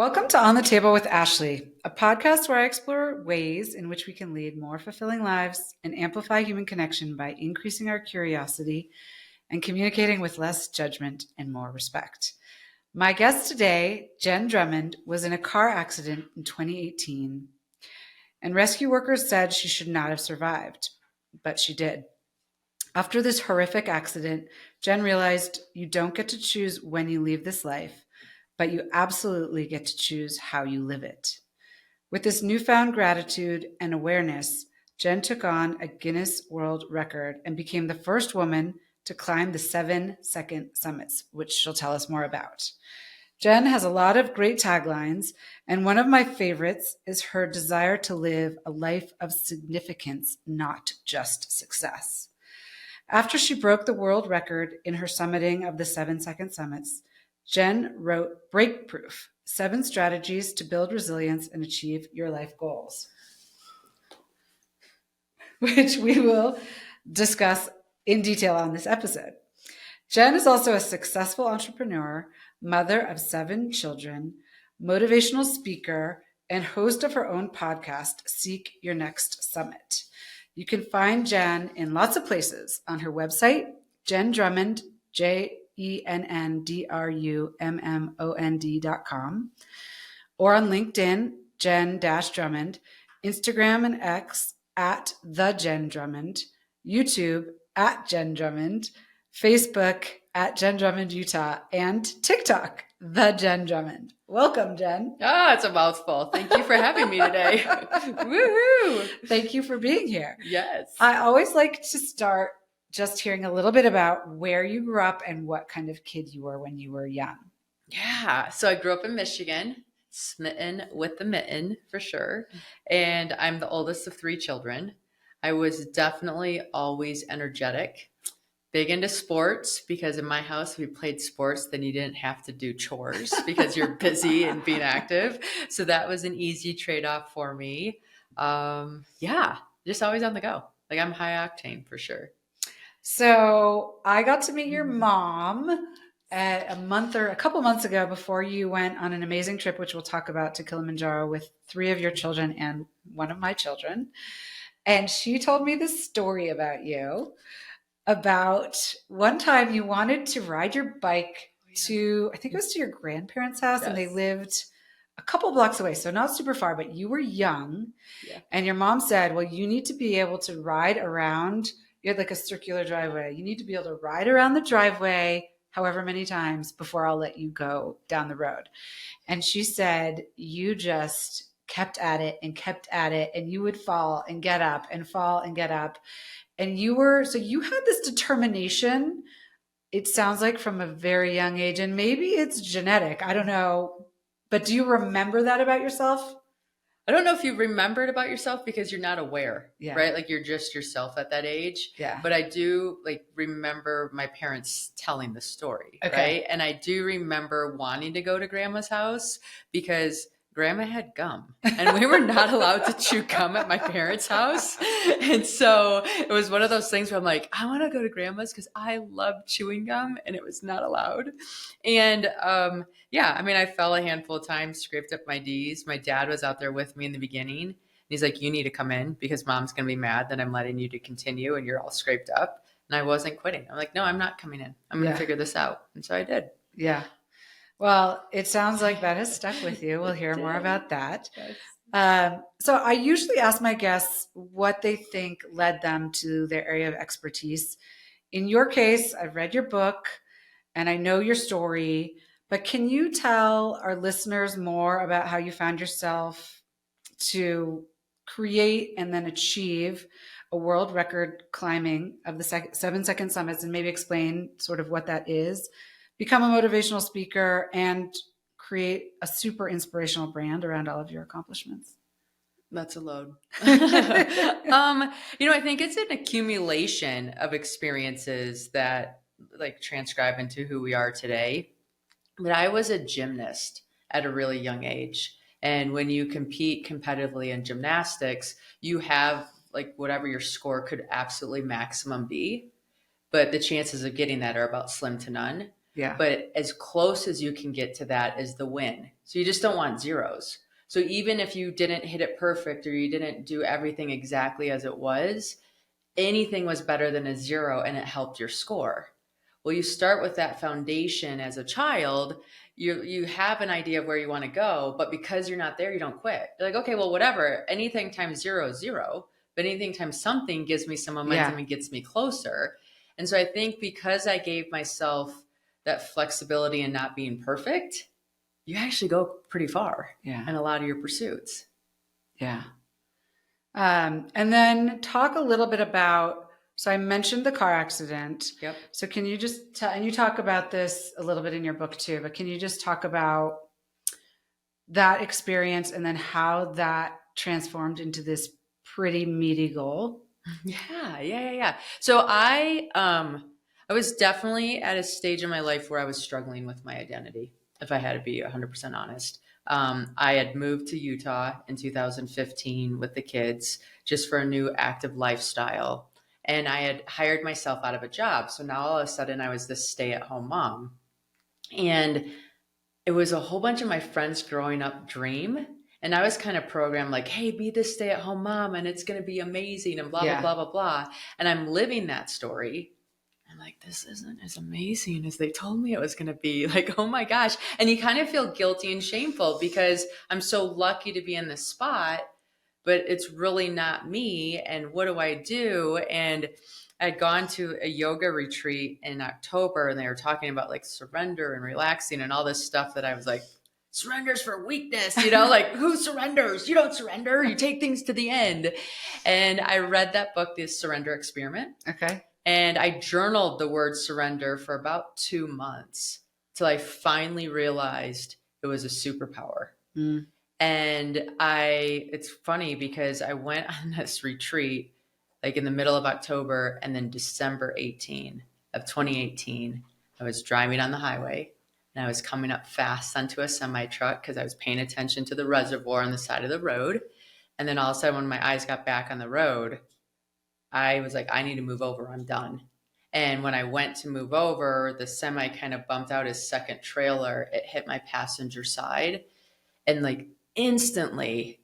Welcome to On the Table with Ashley, a podcast where I explore ways in which we can lead more fulfilling lives and amplify human connection by increasing our curiosity and communicating with less judgment and more respect. My guest today, Jenn Drummond, was in a car accident in 2018, and rescue workers said she should not have survived, but she did. After this horrific accident, Jenn realized you don't get to choose when you leave this life, but you absolutely get to choose how you live it. With this newfound gratitude and awareness, Jenn took on a Guinness World Record and became the first woman to climb the 7-second summits, which she'll tell us more about. Jenn has a lot of great taglines, and one of my favorites is her desire to live a life of significance, not just success. After she broke the world record in her summiting of the 7-second summits, Jenn wrote Break Proof: 7 Strategies to Build Resilience and Achieve Your Life Goals, which we will discuss in detail on this episode. Jenn is also a successful entrepreneur, mother of 7 children, motivational speaker, and host of her own podcast, Seek Your Next Summit. You can find Jenn in lots of places: on her website, Jenn Drummond, JENNDRUMMOND.com, or on LinkedIn, Jenn-Drummond, Instagram and X at the Jenn Drummond, YouTube at Jenn Drummond, Facebook at Jenn Drummond Utah, and TikTok, the Jenn Drummond. Welcome, Jenn. It's a mouthful. Thank you for having me today. Woohoo! Thank you for being here. Yes. I always like to start just hearing a little bit about where you grew up and what kind of kid you were when you were young. Yeah. So I grew up in Michigan, smitten with the mitten for sure. And I'm the oldest of 3 children. I was definitely always energetic, big into sports, because in my house, if you played sports, then you didn't have to do chores because you're busy and being active. So that was an easy trade-off for me. Just always on the go. Like, I'm high octane for sure. So I got to meet your mom a couple months ago before you went on an amazing trip, which we'll talk about, to Kilimanjaro with 3 of your children and one of my children. And she told me this story about you, about one time you wanted to ride your bike to, I think it was to your grandparents' house, yes. And they lived a couple blocks away, so not super far, but you were young. Yeah. And your mom said, well, you need to be able to ride around. You had like a circular driveway. You need to be able to ride around the driveway however many times before I'll let you go down the road. And she said, you just kept at it, and you would fall and get up and fall and get up. And you had this determination, it sounds like, from a very young age, and maybe it's genetic. I don't know. But do you remember that about yourself? I don't know if you remember it about yourself because you're not aware, yeah. Right? Like, you're just yourself at that age. Yeah. But I do remember my parents telling the story, okay. Right? And I do remember wanting to go to Grandma's house because Grandma had gum and we were not allowed to chew gum at my parents' house. And so it was one of those things where I'm like, I want to go to Grandma's because I love chewing gum, and it was not allowed. And I fell a handful of times, scraped up my D's. My dad was out there with me in the beginning. And he's like, you need to come in because Mom's going to be mad that I'm letting you to continue and you're all scraped up. And I wasn't quitting. I'm like, no, I'm not coming in. I'm going to figure this out. And so I did. Yeah. Well, it sounds like that has stuck with you. We'll hear more about that. Yes. So I usually ask my guests what they think led them to their area of expertise. In your case, I've read your book and I know your story, but can you tell our listeners more about how you found yourself to create and then achieve a world record climbing of the 7-second summits, and maybe explain sort of what that is? Become a motivational speaker and create a super inspirational brand around all of your accomplishments. That's a load. I think it's an accumulation of experiences that transcribe into who we are today. But I was a gymnast at a really young age. And when you compete competitively in gymnastics, you have whatever your score could absolutely maximum be. But the chances of getting that are about slim to none. Yeah. But as close as you can get to that is the win. So you just don't want zeros. So even if you didn't hit it perfect or you didn't do everything exactly as it was, anything was better than a 0 and it helped your score. Well, you start with that foundation as a child. You have an idea of where you want to go, but because you're not there, you don't quit. You're like, okay, well, whatever. Anything times 0 is 0, but anything times something gives me some momentum and gets me closer. And so I think because I gave myself that flexibility in not being perfect, you actually go pretty far in a lot of your pursuits. Yeah. And then talk a little bit about, so I mentioned the car accident. Yep. So can you just and you talk about this a little bit in your book too, but can you just talk about that experience and then how that transformed into this pretty meaty goal? Yeah. So I was definitely at a stage in my life where I was struggling with my identity, if I had to be 100% honest. I had moved to Utah in 2015 with the kids just for a new active lifestyle. And I had hired myself out of a job. So now all of a sudden I was this stay-at-home mom. And it was a whole bunch of my friends growing up dream. And I was kind of programmed like, hey, be this stay-at-home mom and it's going to be amazing and blah, blah, blah, blah, blah. And I'm living that story. I'm like, this isn't as amazing as they told me it was going to be. Like, oh my gosh. And you kind of feel guilty and shameful because I'm so lucky to be in this spot, but it's really not me. And what do I do? And I'd gone to a yoga retreat in October and they were talking about like surrender and relaxing and all this stuff that I was like, surrender's for weakness, like who surrenders? You don't surrender. You take things to the end. And I read that book, The Surrender Experiment. Okay. And I journaled the word surrender for about 2 months till I finally realized it was a superpower. Mm. And it's funny because I went on this retreat like in the middle of October, and then December 18 of 2018, I was driving on the highway and I was coming up fast onto a semi truck because I was paying attention to the reservoir on the side of the road. And then all of a sudden when my eyes got back on the road, I was like, I need to move over. I'm done. And when I went to move over, the semi kind of bumped out his second trailer. It hit my passenger side. And like instantly,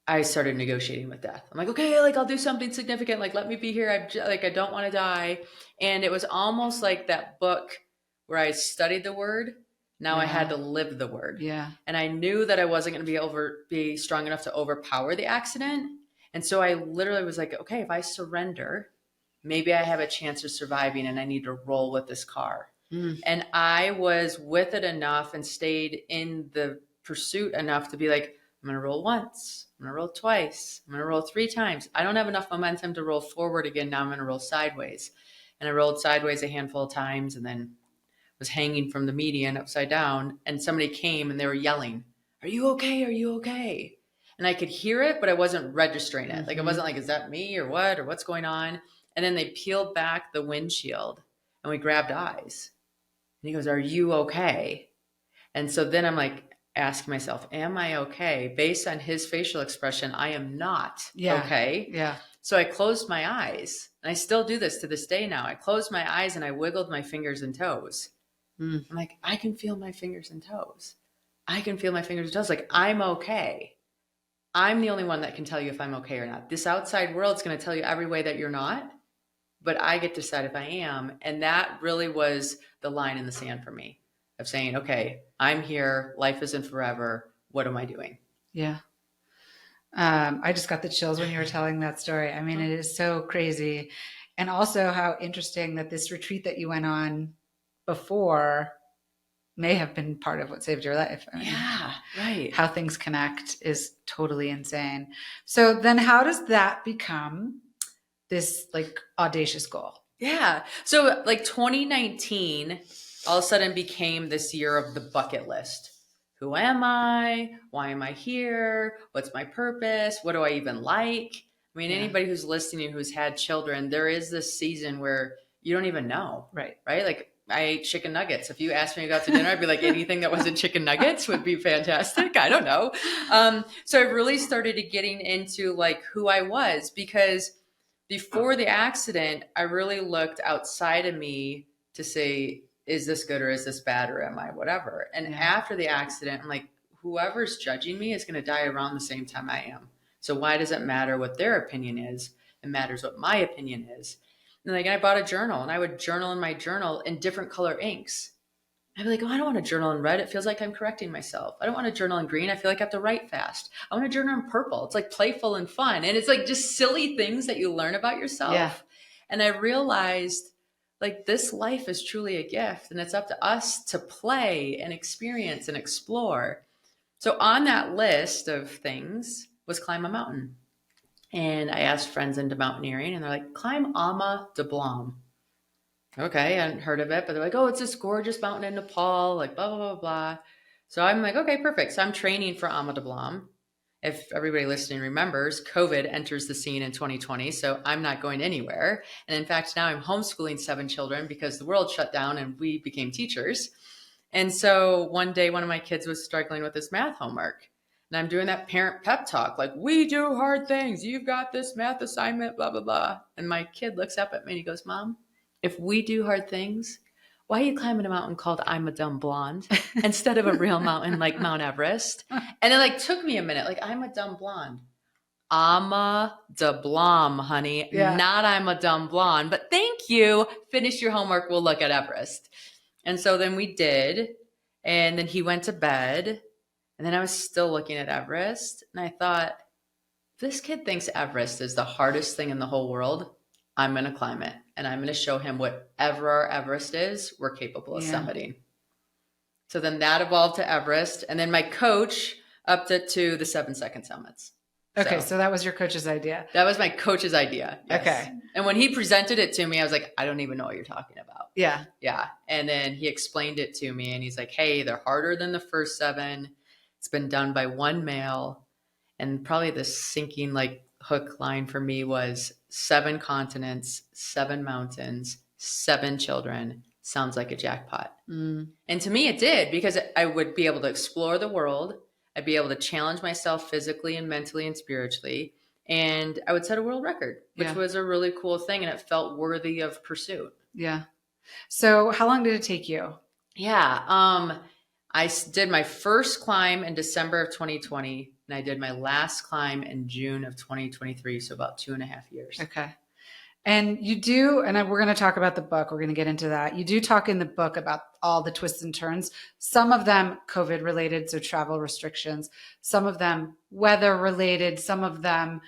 I started negotiating with death. I'm like, okay, like I'll do something significant. Like, let me be here. I don't want to die. And it was almost like that book where I studied the word. Now I had to live the word. Yeah. And I knew that I wasn't going to be strong enough to overpower the accident. And so I literally was like, okay, if I surrender, maybe I have a chance of surviving and I need to roll with this car. Mm. And I was with it enough and stayed in the pursuit enough to be like, I'm going to roll once. I'm going to roll twice. I'm going to roll 3 times. I don't have enough momentum to roll forward again. Now I'm going to roll sideways. And I rolled sideways a handful of times and then was hanging from the median upside down. And somebody came and they were yelling, are you okay? Are you okay? And I could hear it, but I wasn't registering it. Like, it wasn't like, is that me or what? Or what's going on? And then they peeled back the windshield and we grabbed eyes. And he goes, are you okay? And so then I'm like, asking myself, am I okay? Based on his facial expression, I am not okay. Yeah. So I closed my eyes, and I still do this to this day now. I closed my eyes and I wiggled my fingers and toes. I'm like, I can feel my fingers and toes. I can feel my fingers and toes. Like, I'm okay. I'm the only one that can tell you if I'm okay or not. This outside world's going to tell you every way that you're not, but I get to decide if I am. And that really was the line in the sand for me of saying, okay, I'm here. Life isn't forever. What am I doing? Yeah. I just got the chills when you were telling that story. I mean, it is so crazy. And also how interesting that this retreat that you went on before may have been part of what saved your life. I mean, yeah, right. How things connect is totally insane. So then how does that become this like audacious goal? Yeah. So like 2019 all of a sudden became this year of the bucket list. Who am I? Why am I here? What's my purpose? What do I even like? I mean, anybody who's listening who's had children, there is this season where you don't even know. Right. Like I ate chicken nuggets. If you asked me to go out to dinner, I'd be like, anything that wasn't chicken nuggets would be fantastic. I don't know. So I really started getting into like who I was, because before the accident, I really looked outside of me to say, is this good or is this bad or am I whatever? And after the accident, I'm like, whoever's judging me is going to die around the same time I am. So why does it matter what their opinion is? It matters what my opinion is. And like, I bought a journal, and I would journal in my journal in different color inks. I'd be like, oh, I don't want to journal in red. It feels like I'm correcting myself. I don't want to journal in green. I feel like I have to write fast. I want to journal in purple. It's like playful and fun. And it's like just silly things that you learn about yourself. Yeah. And I realized like this life is truly a gift, and it's up to us to play and experience and explore. So on that list of things was climb a mountain. And I asked friends into mountaineering, and they're like, climb Ama de Blanc. Okay, I hadn't heard of it, but they're like, oh, it's this gorgeous mountain in Nepal, like blah, blah, blah, blah. So I'm like, okay, perfect. So I'm training for Ama de Blanc. If everybody listening remembers, COVID enters the scene in 2020, so I'm not going anywhere. And in fact, now I'm homeschooling 7 children because the world shut down and we became teachers. And so one day, one of my kids was struggling with this math homework. And I'm doing that parent pep talk, like, we do hard things. You've got this math assignment, blah, blah, blah. And my kid looks up at me and he goes, Mom, if we do hard things, why are you climbing a mountain called I'm a Dumb Blonde instead of a real mountain like Mount Everest? And it like took me a minute, like, I'm a dumb blonde. Ama de Blanc, honey, not I'm a dumb blonde. But thank you. Finish your homework. We'll look at Everest. And so then we did. And then he went to bed. And then I was still looking at Everest. And I thought, this kid thinks Everest is the hardest thing in the whole world. I'm going to climb it. And I'm going to show him whatever our Everest is, we're capable of summiting. So then that evolved to Everest. And then my coach upped it to the 7-second summits. Okay, so that was your coach's idea. That was my coach's idea. Yes. Okay. And when he presented it to me, I was like, I don't even know what you're talking about. Yeah. Yeah. And then he explained it to me and he's like, hey, they're harder than the first 7. It's been done by 1 male. And probably the sinking like hook line for me was 7 continents, 7 mountains, 7 children. Sounds like a jackpot. Mm. And to me it did, because I would be able to explore the world. I'd be able to challenge myself physically and mentally and spiritually. And I would set a world record, which was a really cool thing. And it felt worthy of pursuit. Yeah. So how long did it take you? Yeah. I did my first climb in December of 2020. And I did my last climb in June of 2023. So about 2.5 years. Okay. And you do, and we're going to talk about the book. We're going to get into that. You do talk in the book about all the twists and turns, some of them COVID related, so travel restrictions, some of them weather related, some of them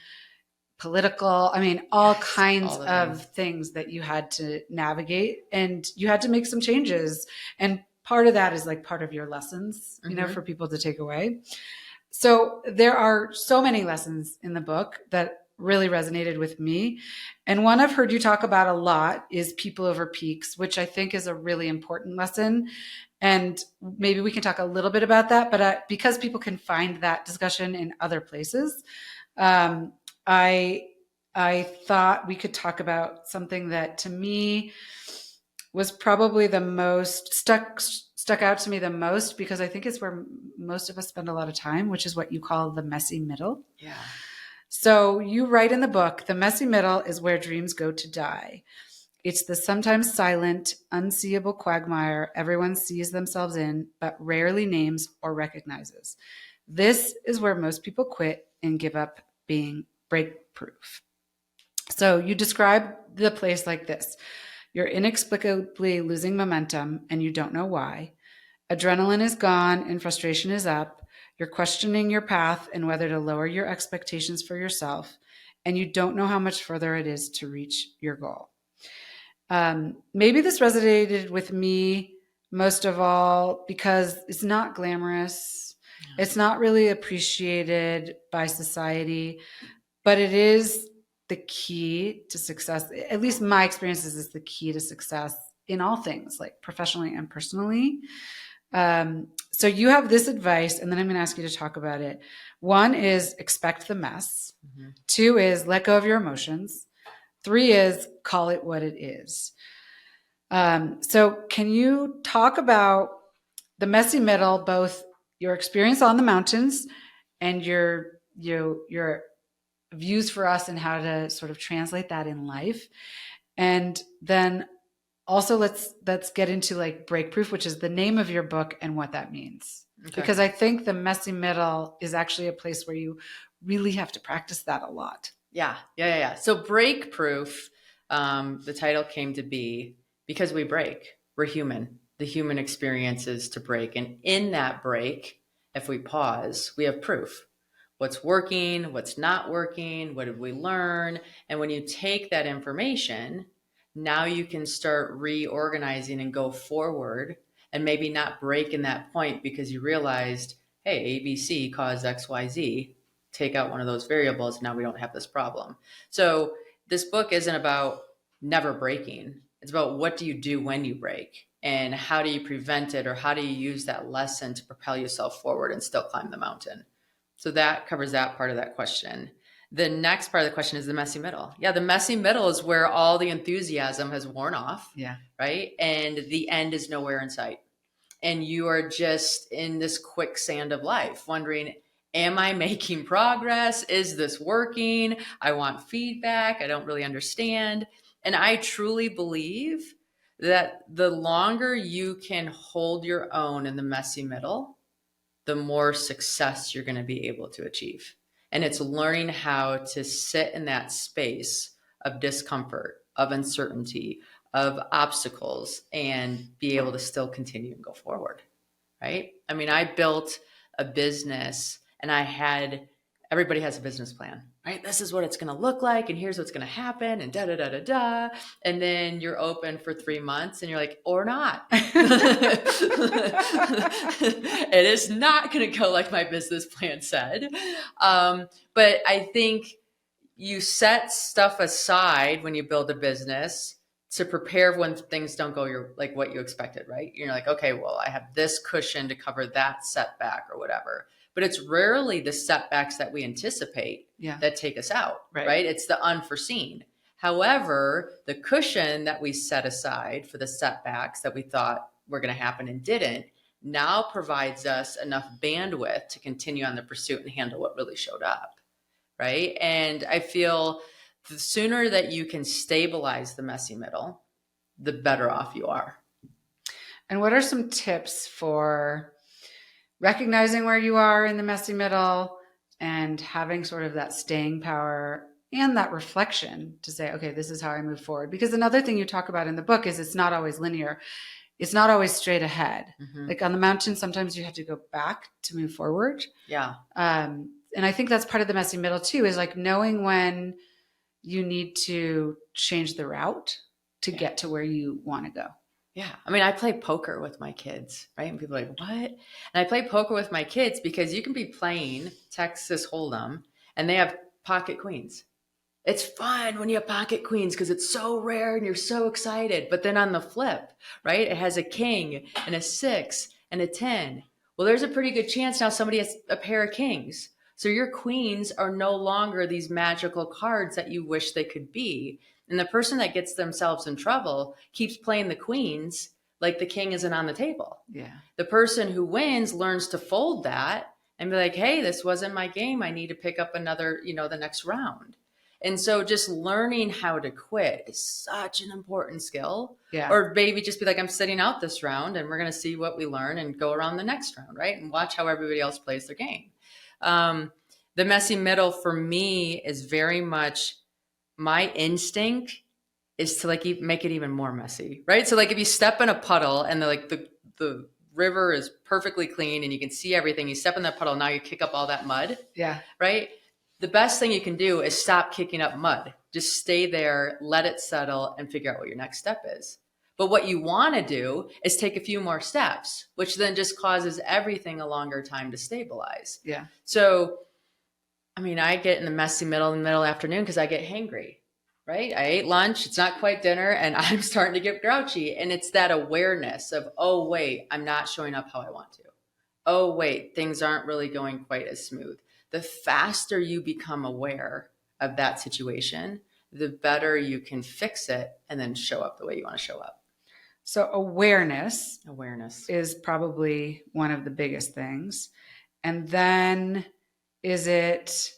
political. I mean, all kinds of things that you had to navigate, and you had to make some changes. And part of that is like part of your lessons, you know, for people to take away. So there are so many lessons in the book that really resonated with me. And one I've heard you talk about a lot is people over peaks, which I think is a really important lesson. And maybe we can talk a little bit about that, but because people can find that discussion in other places, I thought we could talk about something that to me was probably the most stuck out to me the most, because I think it's where most of us spend a lot of time, which is what you call the messy middle. Yeah. So you write in the book, the messy middle is where dreams go to die. It's the sometimes silent, unseeable quagmire everyone sees themselves in, but rarely names or recognizes. This is where most people quit and give up being break-proof. So you describe the place like this. You're inexplicably losing momentum and you don't know why. Adrenaline is gone and frustration is up. You're questioning your path and whether to lower your expectations for yourself, and you don't know how much further it is to reach your goal. Maybe this resonated with me most of all because it's not glamorous. No. It's not really appreciated by society, but it is the key to success. At least my experiences is the key to success in all things, like professionally and personally. So you have this advice, and then I'm going to ask you to talk about it. 1 is expect the mess. 2 is let go of your emotions. 3 is call it what it is. So can you talk about the messy middle, both your experience on the mountains and your views for us and how to sort of translate that in life? And then Also, let's get into like break proof, which is the name of your book and what that means. Okay. Because I think the messy middle is actually a place where you really have to practice that a lot. Yeah. So break proof, the title came to be because we break. We're human. The human experience is to break. And in that break, if we pause, we have proof. What's working, what's not working, what did we learn? And when you take that information, now you can start reorganizing and go forward and maybe not break in that point because you realized, hey, ABC caused XYZ. Take out one of those variables, and now we don't have this problem. So this book isn't about never breaking. It's about what do you do when you break and how do you prevent it, or how do you use that lesson to propel yourself forward and still climb the mountain. So that covers that part of that question. The next part of the question is the messy middle. Yeah, the messy middle is where all the enthusiasm has worn off. Yeah. Right. And the end is nowhere in sight. And you are just in this quicksand of life, wondering, am I making progress? Is this working? I want feedback. I don't really understand. And I truly believe that the longer you can hold your own in the messy middle, the more success you're going to be able to achieve. And it's learning how to sit in that space of discomfort, of uncertainty, of obstacles, and be able to still continue and go forward. Right? I mean, I built a business and everybody has a business plan, right? This is what it's going to look like, and here's what's going to happen, and da da da da da. And then you're open for 3 months, and you're like, or not. It is not going to go like my business plan said. But I think you set stuff aside when you build a business to prepare when things don't go like what you expected, right? You're like, okay, well, I have this cushion to cover that setback or whatever. But it's rarely the setbacks that we anticipate that take us out, right? It's the unforeseen. However, the cushion that we set aside for the setbacks that we thought were going to happen and didn't now provides us enough bandwidth to continue on the pursuit and handle what really showed up, right? And I feel the sooner that you can stabilize the messy middle, the better off you are. And what are some tips for recognizing where you are in the messy middle and having sort of that staying power and that reflection to say, okay, this is how I move forward? Because another thing you talk about in the book is it's not always linear. It's not always straight ahead. Mm-hmm. Like on the mountain, sometimes you have to go back to move forward. Yeah. And I think that's part of the messy middle too, is like knowing when you need to change the route to get to where you want to go. Yeah. I mean, I play poker with my kids, right? And people are like, what? And I play poker with my kids because you can be playing Texas Hold'em and they have pocket queens. It's fun when you have pocket queens because it's so rare and you're so excited. But then on the flip, right, it has a king and a 6 and a 10. Well, there's a pretty good chance now somebody has a pair of kings. So your queens are no longer these magical cards that you wish they could be. And the person that gets themselves in trouble keeps playing the queens like the king isn't on the table. Yeah. The person who wins learns to fold that and be like, hey, this wasn't my game. I need to pick up another, the next round. And so just learning how to quit is such an important skill. Yeah. Or maybe just be like, I'm sitting out this round and we're going to see what we learn and go around the next round, right? And watch how everybody else plays their game. The messy middle for me is very much my instinct is to like make it even more messy, right? So like if you step in a puddle and the river is perfectly clean and you can see everything, you step in that puddle, now you kick up all that mud. Yeah. Right? The best thing you can do is stop kicking up mud. Just stay there, let it settle, and figure out what your next step is. But what you want to do is take a few more steps, which then just causes everything a longer time to stabilize. Yeah. So, I mean, I get in the messy middle in the middle of the afternoon because I get hangry, right? I ate lunch, it's not quite dinner, and I'm starting to get grouchy. And it's that awareness of, oh, wait, I'm not showing up how I want to. Oh, wait, things aren't really going quite as smooth. The faster you become aware of that situation, the better you can fix it and then show up the way you want to show up. So awareness is probably one of the biggest things. And then is it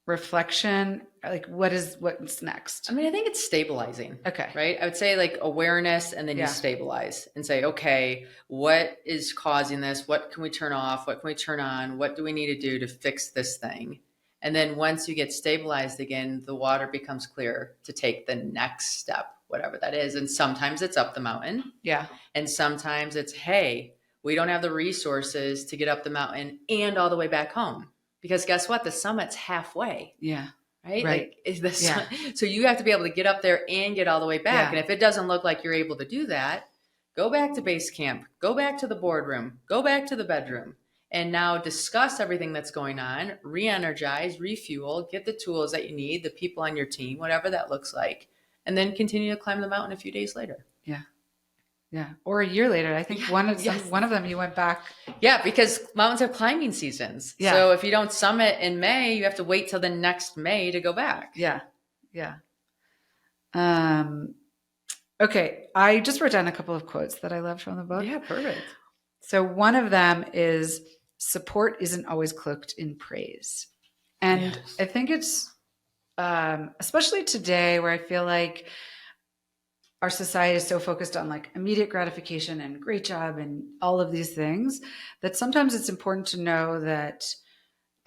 reflection? Like what's next? I mean, I think it's stabilizing. Okay. Right. I would say like awareness, and then you stabilize and say, okay, what is causing this? What can we turn off? What can we turn on? What do we need to do to fix this thing? And then once you get stabilized again, the water becomes clear to take the next step, whatever that is. And sometimes it's up the mountain. Yeah. And sometimes it's, hey, we don't have the resources to get up the mountain and all the way back home. Because guess what? The summit's halfway. Yeah. Right? Right. So you have to be able to get up there and get all the way back. And if it doesn't look like you're able to do that, go back to base camp, go back to the boardroom, go back to the bedroom, and now discuss everything that's going on, re-energize, refuel, get the tools that you need, the people on your team, whatever that looks like, and then continue to climb the mountain a few days later. Yeah. Yeah. Or a year later. I think one of them you went back. Yeah, because mountains have climbing seasons. Yeah. So if you don't summit in May, you have to wait till the next May to go back. Yeah. Yeah. Okay. I just wrote down a couple of quotes that I loved from the book. Yeah, perfect. So one of them is, support isn't always cloaked in praise. And I think it's, especially today where I feel like our society is so focused on like immediate gratification and great job and all of these things, that sometimes it's important to know that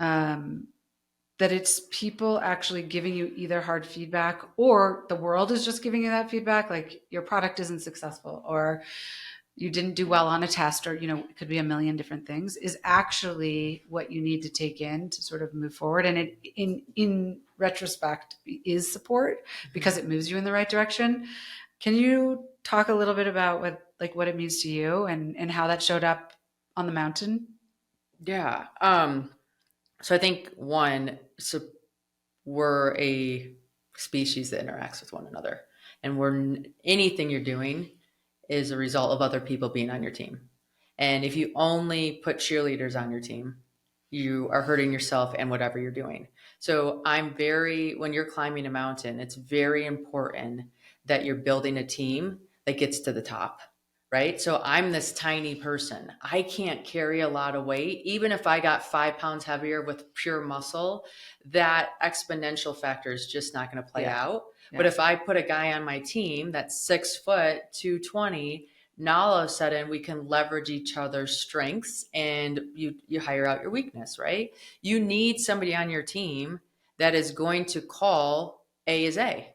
that it's people actually giving you either hard feedback, or the world is just giving you that feedback, like your product isn't successful, or you didn't do well on a test, or, it could be a million different things, is actually what you need to take in to sort of move forward. And it, in retrospect, is support because it moves you in the right direction. Can you talk a little bit about what it means to you and how that showed up on the mountain? Yeah. So I think we're a species that interacts with one another, and anything you're doing is a result of other people being on your team. And if you only put cheerleaders on your team, you are hurting yourself and whatever you're doing. So when you're climbing a mountain, it's very important that you're building a team that gets to the top, right? So I'm this tiny person. I can't carry a lot of weight. Even if I got 5 pounds heavier with pure muscle, that exponential factor is just not going to play out. Yeah. But if I put a guy on my team that's 6 foot, 220, now all of a sudden we can leverage each other's strengths, and you hire out your weakness, right? You need somebody on your team that is going to call A is A.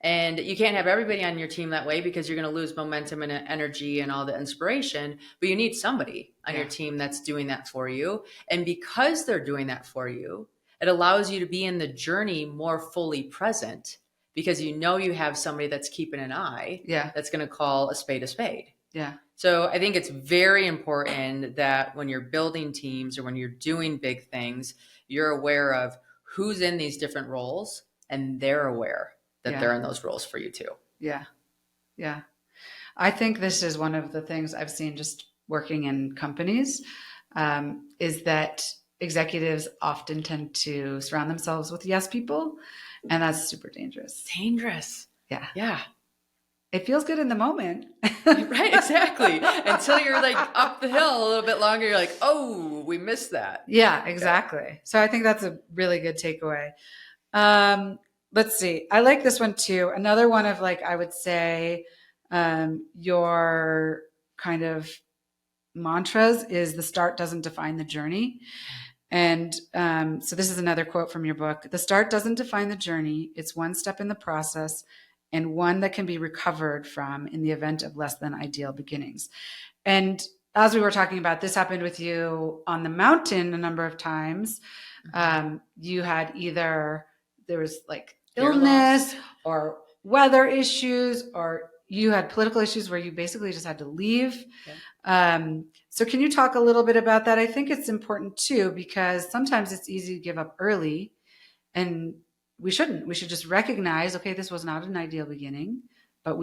And you can't have everybody on your team that way, because you're going to lose momentum and energy and all the inspiration. But you need somebody on your team that's doing that for you. And because they're doing that for you, it allows you to be in the journey more fully present, because you have somebody that's keeping an eye, that's going to call a spade a spade. Yeah. So I think it's very important that when you're building teams or when you're doing big things, you're aware of who's in these different roles, and they're aware that they're in those roles for you too. Yeah. Yeah. I think this is one of the things I've seen just working in companies, is that executives often tend to surround themselves with yes people. And that's super dangerous. Yeah. Yeah. It feels good in the moment. Right, exactly. Until you're like up the hill a little bit longer, you're like, oh, we missed that. Yeah, exactly. Okay. So I think that's a really good takeaway. Let's see. I like this one too. Another one of I would say, your kind of mantras is the start doesn't define the journey. And so this is another quote from your book. The start doesn't define the journey. It's one step in the process, and one that can be recovered from in the event of less than ideal beginnings. And as we were talking about, this happened with you on the mountain a number of times. You had there was illness or weather issues, or you had political issues where you basically just had to leave. Yeah. So can you talk a little bit about that? I think it's important too, because sometimes it's easy to give up early, and we shouldn't. We should just recognize, okay, this was not an ideal beginning, but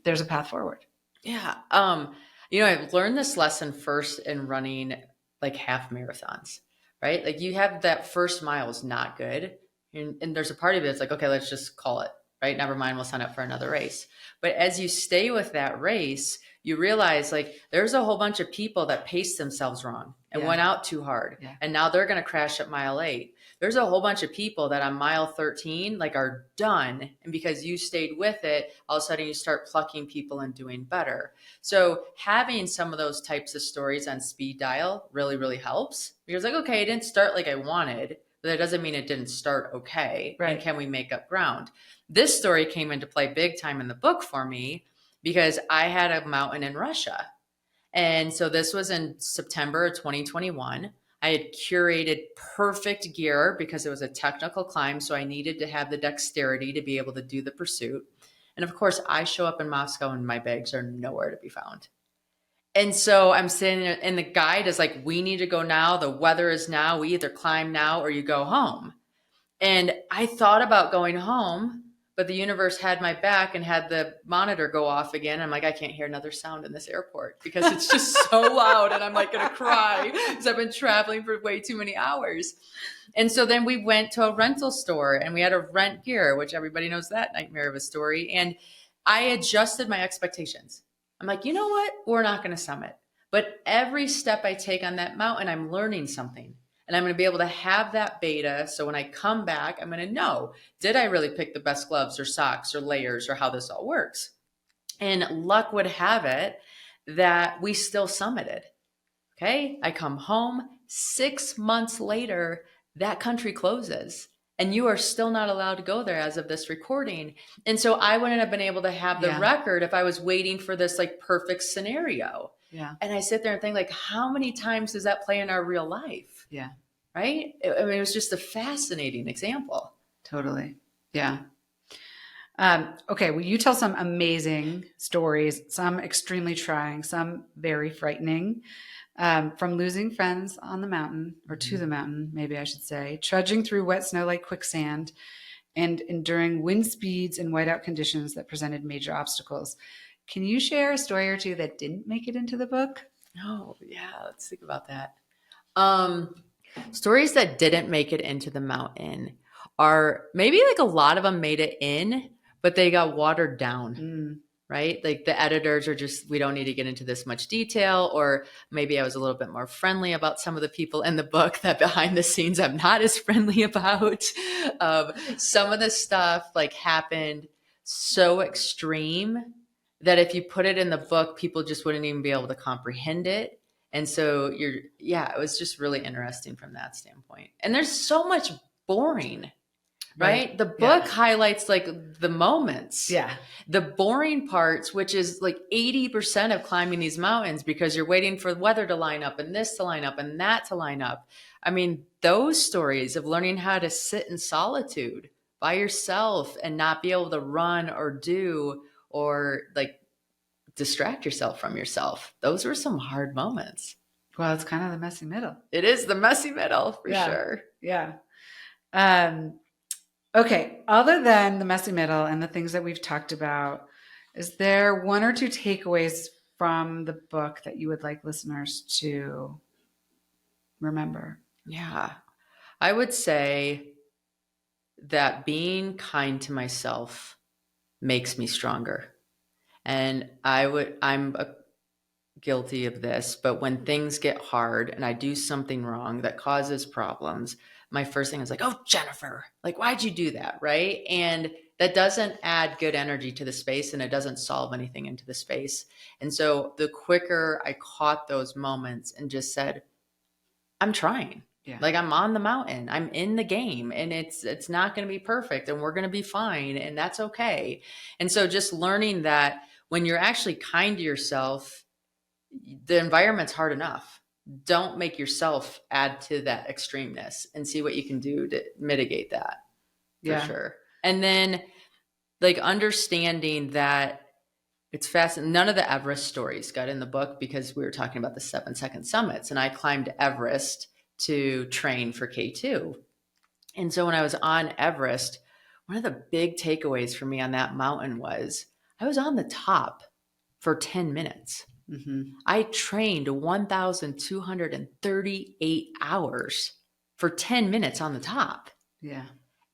there's a path forward. Yeah. I've learned this lesson first in running half marathons, right? You have that first mile is not good. And there's a part of it, it's okay, let's just call it, right? Never mind, we'll sign up for another race. But as you stay with that race, you realize like there's a whole bunch of people that paced themselves wrong and went out too hard. Yeah. And now they're going to crash at mile 8. There's a whole bunch of people that on mile 13 like are done. And because you stayed with it, all of a sudden you start plucking people and doing better. So having some of those types of stories on speed dial really, really helps. Because like, okay, it didn't start like I wanted, but that doesn't mean it didn't start okay. Right. And can we make up ground? This story came into play big time in the book for me because I had a mountain in Russia. And so this was in September of 2021. I had curated perfect gear because it was a technical climb. So I needed to have the dexterity to be able to do the pursuit. And of course, I show up in Moscow and my bags are nowhere to be found. And so I'm sitting there and the guide is like, we need to go now. The weather is now. We either climb now or you go home. And I thought about going home, but the universe had my back and had the monitor go off again. I'm like, I can't hear another sound in this airport because it's just so loud. And I'm like going to cry because I've been traveling for way too many hours. And so then we went to a rental store and we had to rent gear, which everybody knows that nightmare of a story. And I adjusted my expectations. I'm like, you know what? We're not going to summit. But every step I take on that mountain, I'm learning something. And I'm going to be able to have that beta. So when I come back, I'm going to know, did I really pick the best gloves or socks or layers or how this all works? And luck would have it that we still summited. Okay. I come home 6 months later, that country closes and you are still not allowed to go there as of this recording. And so I wouldn't have been able to have the record if I was waiting for this like perfect scenario. Yeah. And I sit there and think like, how many times does that play in our real life? Yeah. Right. I mean, it was just a fascinating example. Totally. Yeah. Okay. Well, you tell some amazing stories, some extremely trying, some very frightening, from losing friends on the mountain or to the mountain, maybe I should say, trudging through wet snow like quicksand and enduring wind speeds and whiteout conditions that presented major obstacles. Can you share a story or two that didn't make it into the book? Oh, yeah. Let's think about that. Stories that didn't make it into the mountain are maybe like a lot of them made it in, but they got watered down, right? Like the editors are just, we don't need to get into this much detail, or maybe I was a little bit more friendly about some of the people in the book that behind the scenes I'm not as friendly about. Some of the stuff like happened so extreme that if you put it in the book, people just wouldn't even be able to comprehend it. And so it was just really interesting from that standpoint. And there's so much boring, right? The book highlights like the moments. Yeah. The boring parts, which is like 80% of climbing these mountains because you're waiting for the weather to line up and this to line up and that to line up. I mean, those stories of learning how to sit in solitude by yourself and not be able to run or do or like distract yourself from yourself. Those were some hard moments. Well, it's kind of the messy middle. It is the messy middle for sure. Yeah. Okay. Other than the messy middle and the things that we've talked about, is there one or two takeaways from the book that you would like listeners to remember? Yeah. I would say that being kind to myself makes me stronger. And I'm guilty of this, but when things get hard and I do something wrong that causes problems, my first thing is like, oh, Jennifer, like, why'd you do that? Right. And that doesn't add good energy to the space and it doesn't solve anything into the space. And so the quicker I caught those moments and just said, I'm trying. Yeah. Like I'm on the mountain, I'm in the game and it's not going to be perfect and we're going to be fine. And that's okay. And so just learning that when you're actually kind to yourself, the environment's hard enough. Don't make yourself add to that extremeness and see what you can do to mitigate that for sure. And then like understanding that it's fascinating. None of the Everest stories got in the book because we were talking about the 7-second summits and I climbed Everest to train for K2. And so when I was on Everest, one of the big takeaways for me on that mountain was I was on the top for 10 minutes. Mm-hmm. I trained 1,238 hours for 10 minutes on the top. Yeah.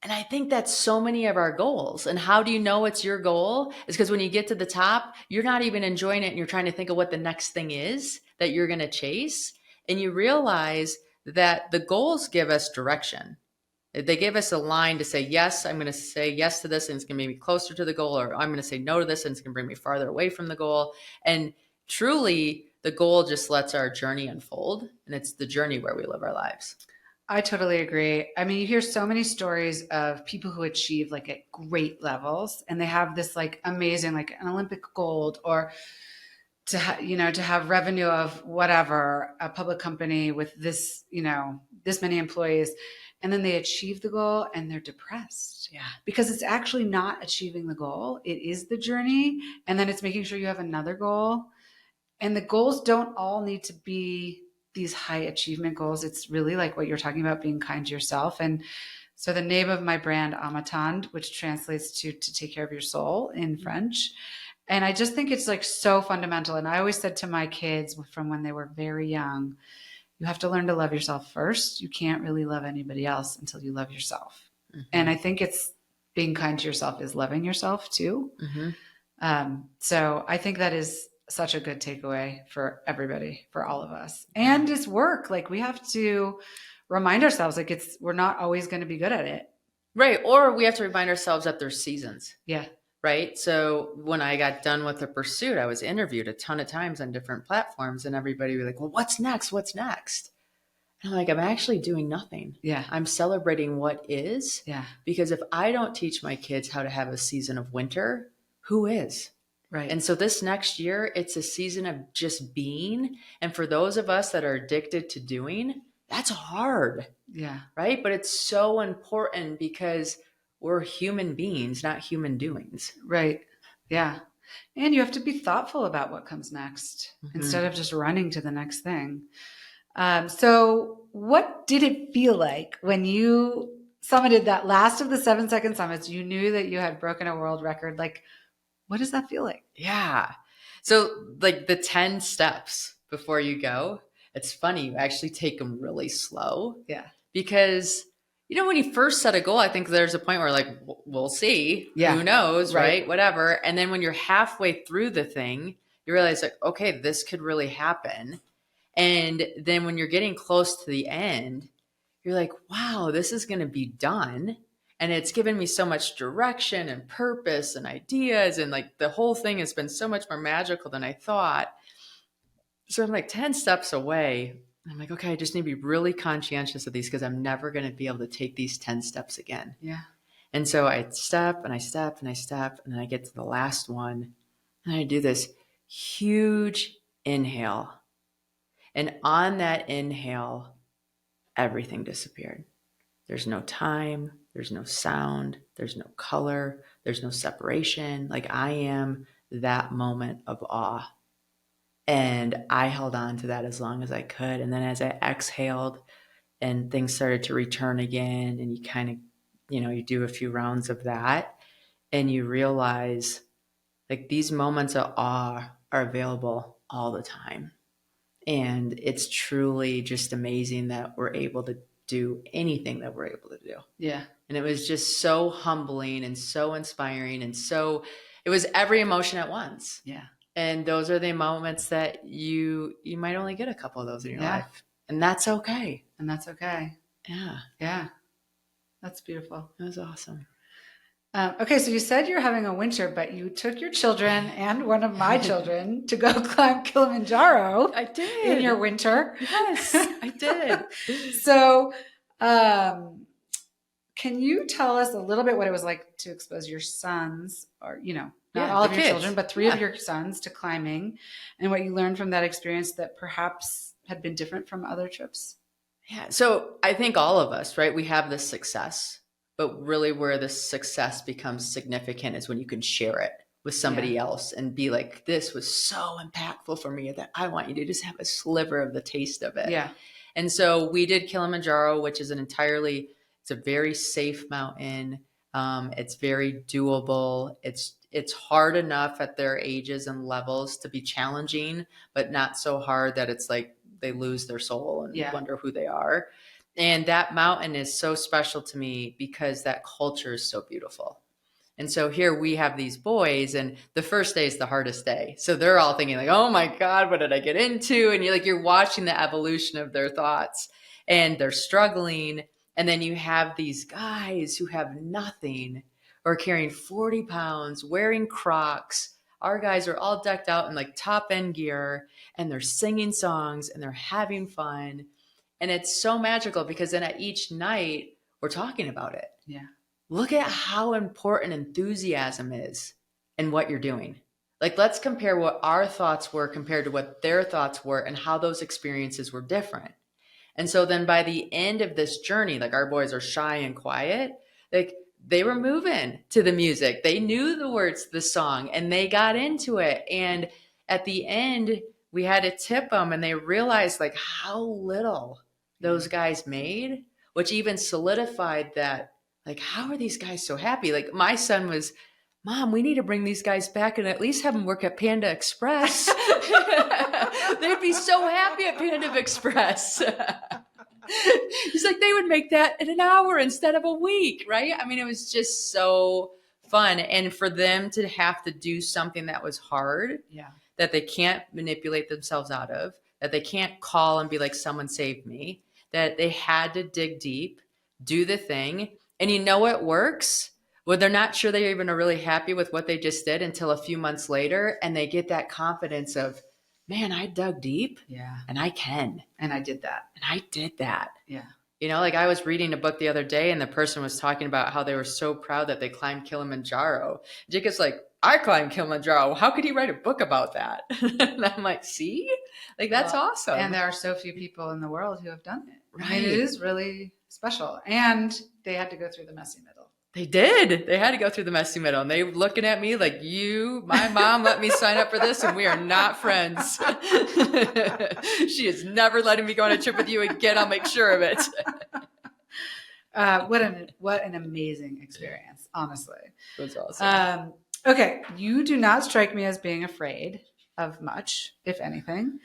And I think that's so many of our goals. And how do you know it's your goal? Is because when you get to the top, you're not even enjoying it and you're trying to think of what the next thing is that you're going to chase. And you realize that the goals give us direction. They give us a line to say, yes, I'm going to say yes to this and it's going to bring me closer to the goal, or I'm going to say no to this and it's going to bring me farther away from the goal. And truly, the goal just lets our journey unfold. And it's the journey where we live our lives. I totally agree. I mean, you hear so many stories of people who achieve like at great levels and they have this like amazing, like an Olympic gold, or to have revenue of whatever, a public company with this, this many employees. And then they achieve the goal and they're depressed. Yeah. Because it's actually not achieving the goal. It is the journey. And then it's making sure you have another goal. And the goals don't all need to be these high achievement goals. It's really like what you're talking about, being kind to yourself. And so the name of my brand, Amatand, which translates to take care of your soul in French. And I just think it's like so fundamental. And I always said to my kids from when they were very young, you have to learn to love yourself first. You can't really love anybody else until you love yourself. Mm-hmm. And I think it's being kind to yourself is loving yourself too. Mm-hmm. So I think that is such a good takeaway for everybody, for all of us. And it's work. Like we have to remind ourselves, like we're not always going to be good at it. Right. Or we have to remind ourselves that there's seasons. Yeah. Right. So when I got done with the pursuit, I was interviewed a ton of times on different platforms and everybody was like, well, what's next? What's next? And I'm like, I'm actually doing nothing. Yeah. I'm celebrating what is. Yeah. Because if I don't teach my kids how to have a season of winter, who is? Right. And so this next year, it's a season of just being. And for those of us that are addicted to doing, that's hard. Yeah. Right. But it's so important because we're human beings, not human doings. Right. Yeah. And you have to be thoughtful about what comes next instead of just running to the next thing. So what did it feel like when you summited that last of the 7-second summits? You knew that you had broken a world record. Like, what does that feel like? Yeah. So like the 10 steps before you go, it's funny. You actually take them really slow. Yeah. Because, when you first set a goal, I think there's a point where like, we'll see, who knows, right? Whatever. And then when you're halfway through the thing, you realize like, okay, this could really happen. And then when you're getting close to the end, you're like, wow, this is going to be done. And it's given me so much direction and purpose and ideas. And like the whole thing has been so much more magical than I thought. So I'm like 10 steps away. I'm like, okay, I just need to be really conscientious of these because I'm never going to be able to take these 10 steps again. Yeah. And so I step and I step and I step and then I get to the last one and I do this huge inhale. And on that inhale, everything disappeared. There's no time. There's no sound. There's no color. There's no separation. Like I am that moment of awe. And I held on to that as long as I could. And then as I exhaled and things started to return again, and you kind of, you do a few rounds of that and you realize like these moments of awe are available all the time. And it's truly just amazing that we're able to do anything that we're able to do. Yeah. And it was just so humbling and so inspiring. And so it was every emotion at once. Yeah. And those are the moments that you might only get a couple of those in your life. And that's okay. And that's okay. Yeah. Yeah. That's beautiful. It was awesome. Okay. So you said you're having a winter, but you took your children and one of my children to go climb Kilimanjaro. I did. In your winter. Yes, I did. So, can you tell us a little bit what it was like to expose your sons, or, not all of your children, but 3 of your sons to climbing, and what you learned from that experience that perhaps had been different from other trips? Yeah. So I think all of us, right, we have this success, but really where the success becomes significant is when you can share it with somebody else and be like, this was so impactful for me that I want you to just have a sliver of the taste of it. Yeah. And so we did Kilimanjaro, which is it's a very safe mountain. It's very doable. It's hard enough at their ages and levels to be challenging, but not so hard that it's like they lose their soul and wonder who they are. And that mountain is so special to me because that culture is so beautiful. And so here we have these boys, and the first day is the hardest day. So they're all thinking like, oh my God, what did I get into? And you're watching the evolution of their thoughts, and they're struggling. And then you have these guys who have nothing, or carrying 40 pounds, wearing Crocs. Our guys are all decked out in like top end gear, and they're singing songs and they're having fun. And it's so magical because then at each night we're talking about it. Yeah. Look at how important enthusiasm is in what you're doing. Like, let's compare what our thoughts were compared to what their thoughts were and how those experiences were different. And so then by the end of this journey, like, our boys are shy and quiet, like they were moving to the music. They knew the words to the song and they got into it. And at the end, we had to tip them, and they realized like how little those guys made, which even solidified that, like, how are these guys so happy? Like, my son was, Mom, we need to bring these guys back and at least have them work at Panda Express. They'd be so happy at Panda Express. He's like, they would make that in an hour instead of a week, right? I mean, it was just so fun. And for them to have to do something that was hard, that they can't manipulate themselves out of, that they can't call and be like, someone saved me, that they had to dig deep, do the thing. And you know what works? Well, they're not sure they even are really happy with what they just did until a few months later. And they get that confidence of, man, I dug deep. Yeah. And I can. And I did that. And I did that. Yeah. Like, I was reading a book the other day, and the person was talking about how they were so proud that they climbed Kilimanjaro. Jacob's like, I climbed Kilimanjaro. How could he write a book about that? And I'm like, see? Like, that's awesome. And there are so few people in the world who have done it. Right. I mean, it is really special. And they had to go through the messy middle. They did. They had to go through the messy middle. And they were looking at me like, my mom let me sign up for this, and we are not friends. She is never letting me go on a trip with you again. I'll make sure of it. What an amazing experience, honestly. That's awesome. Okay. You do not strike me as being afraid of much, if anything.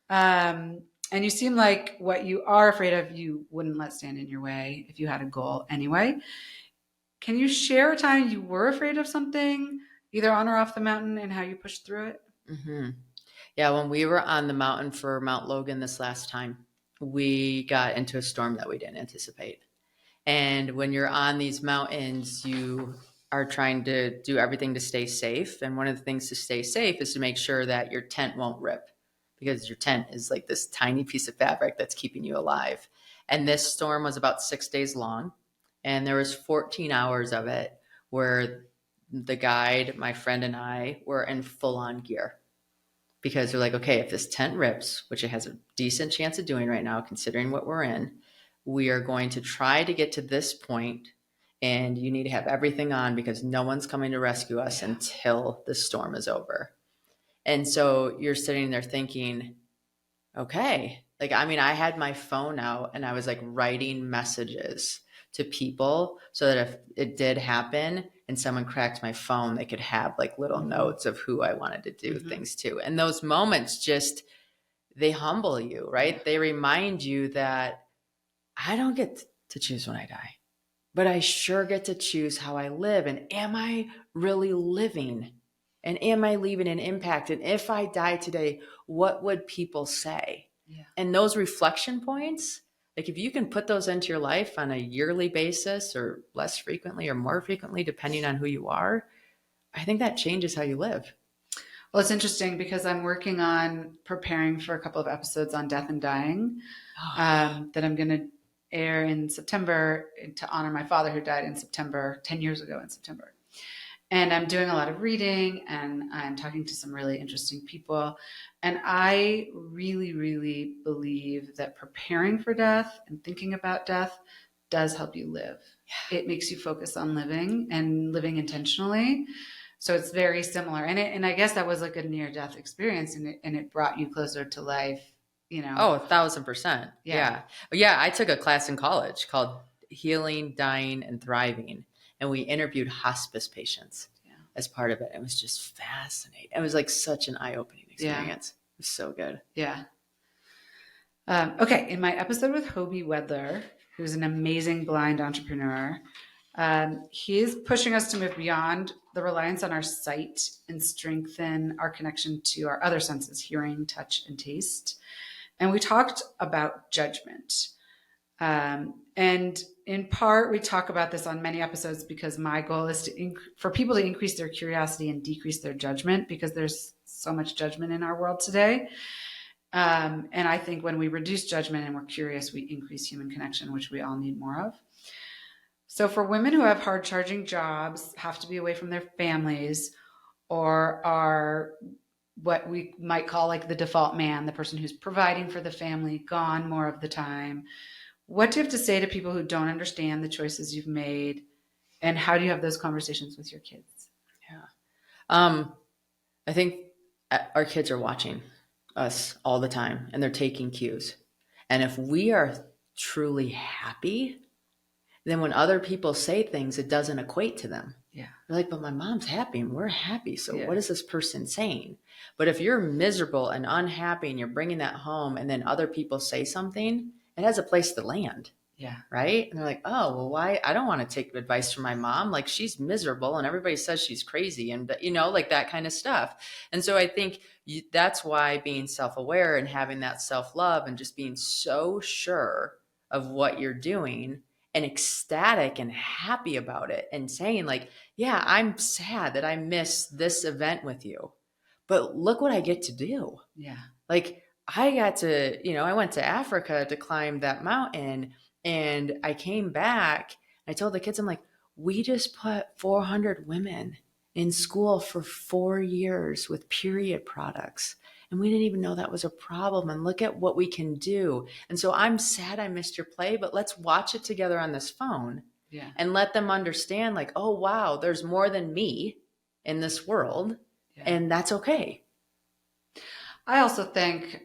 And you seem like what you are afraid of, you wouldn't let stand in your way if you had a goal anyway. Can you share a time you were afraid of something, either on or off the mountain, and how you pushed through it? Mm-hmm. Yeah, when we were on the mountain for Mount Logan this last time, we got into a storm that we didn't anticipate. And when you're on these mountains, you are trying to do everything to stay safe. And one of the things to stay safe is to make sure that your tent won't rip, because your tent is like this tiny piece of fabric that's keeping you alive. And this storm was about 6 days long. And there was 14 hours of it where the guide, my friend, and I were in full-on gear, because they're like, okay, if this tent rips, which it has a decent chance of doing right now, considering what we're in, we are going to try to get to this point, and you need to have everything on because no one's coming to rescue us until the storm is over. And so you're sitting there thinking, okay, like, I mean, I had my phone out and I was like writing messages to people so that if it did happen and someone cracked my phone, they could have like little notes of who I wanted to do things to. And those moments just, they humble you, right? They remind you that I don't get to choose when I die, but I sure get to choose how I live. And am I really living? And am I leaving an impact? And if I die today, what would people say? Yeah. And those reflection points, like, if you can put those into your life on a yearly basis, or less frequently or more frequently, depending on who you are, I think that changes how you live. Well, it's interesting because I'm working on preparing for a couple of episodes on death and dying that I'm going to air in September to honor my father, who died in September, 10 years ago in September. And I'm doing a lot of reading, and I'm talking to some really interesting people. And I really, really believe that preparing for death and thinking about death does help you live. Yeah. It makes you focus on living and living intentionally. So it's very similar. And I guess that was like a near-death experience, and it brought you closer to life, you know. Oh, 1,000%. Yeah. I took a class in college called Healing, Dying, and Thriving. And we interviewed hospice patients as part of it. It was just fascinating. It was like such an eye-opening experience. It was so good. Yeah. Okay, in my episode with Hobie Wedler, who's an amazing blind entrepreneur, he is pushing us to move beyond the reliance on our sight and strengthen our connection to our other senses, hearing, touch, and taste. And we talked about judgment. And in part, we talk about this on many episodes because my goal is for people to increase their curiosity and decrease their judgment, because there's so much judgment in our world today. And I think when we reduce judgment and we're curious, we increase human connection, which we all need more of. So for women who have hard charging jobs, have to be away from their families, or are what we might call like the default man, the person who's providing for the family, gone more of the time, what do you have to say to people who don't understand the choices you've made? And how do you have those conversations with your kids? Yeah. I think our kids are watching us all the time, and they're taking cues. And if we are truly happy, then when other people say things, it doesn't equate to them. Yeah. They're like, but my mom's happy and we're happy. So Yeah. What is this person saying? But if you're miserable and unhappy and you're bringing that home, and then other people say something, it has a place to land. Yeah. Right. And they're like, oh, well, why? I don't want to take advice from my mom. Like, she's miserable and everybody says she's crazy, and, like that kind of stuff. And so I think that's why being self-aware and having that self-love and just being so sure of what you're doing and ecstatic and happy about it, and saying like, yeah, I'm sad that I missed this event with you, but look what I get to do. Yeah. Like, I got to, I went to Africa to climb that mountain, and I came back. I told the kids, I'm like, we just put 400 women in school for 4 years with period products. And we didn't even know that was a problem. And look at what we can do. And so I'm sad I missed your play, but let's watch it together on this phone. Yeah. And let them understand like, oh, wow, there's more than me in this world. Yeah. And that's okay. I also think,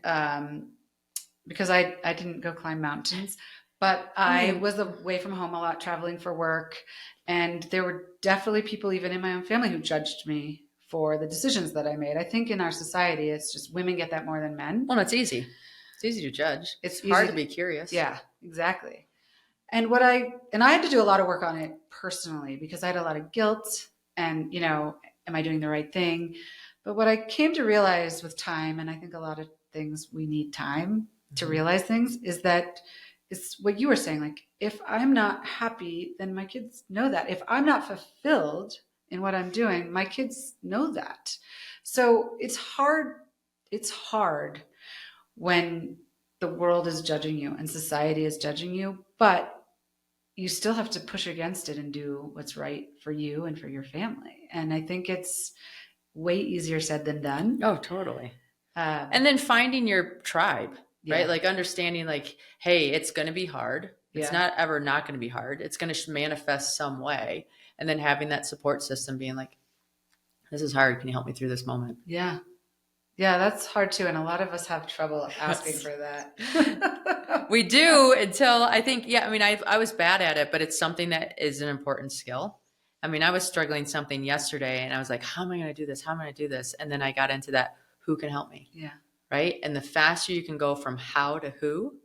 because I didn't go climb mountains, but I was away from home a lot, traveling for work. And there were definitely people, even in my own family, who judged me for the decisions that I made. I think in our society, it's just women get that more than men. Well, it's easy. It's easy to judge. It's hard to be curious. Yeah, exactly. And I had to do a lot of work on it personally, because I had a lot of guilt and, am I doing the right thing? But what I came to realize with time, and I think a lot of things we need time to realize things, is that it's what you were saying. Like, if I'm not happy, then my kids know that. If I'm not fulfilled in what I'm doing, my kids know that. So it's hard. It's hard when the world is judging you and society is judging you, but you still have to push against it and do what's right for you and for your family. And I think it's way easier said than done. Oh, totally. And then finding your tribe, right? Yeah. Like understanding like, hey, it's going to be hard. It's not ever not going to be hard. It's going to manifest some way. And then having that support system being like, this is hard. Can you help me through this moment? Yeah. Yeah, that's hard too. And a lot of us have trouble asking for that. We do, until I think, I was bad at it, but it's something that is an important skill. I mean, I was struggling something yesterday and I was like, how am I going to do this? How am I going to do this? And then I got into that, who can help me? Yeah. Right. And the faster you can go from how to who,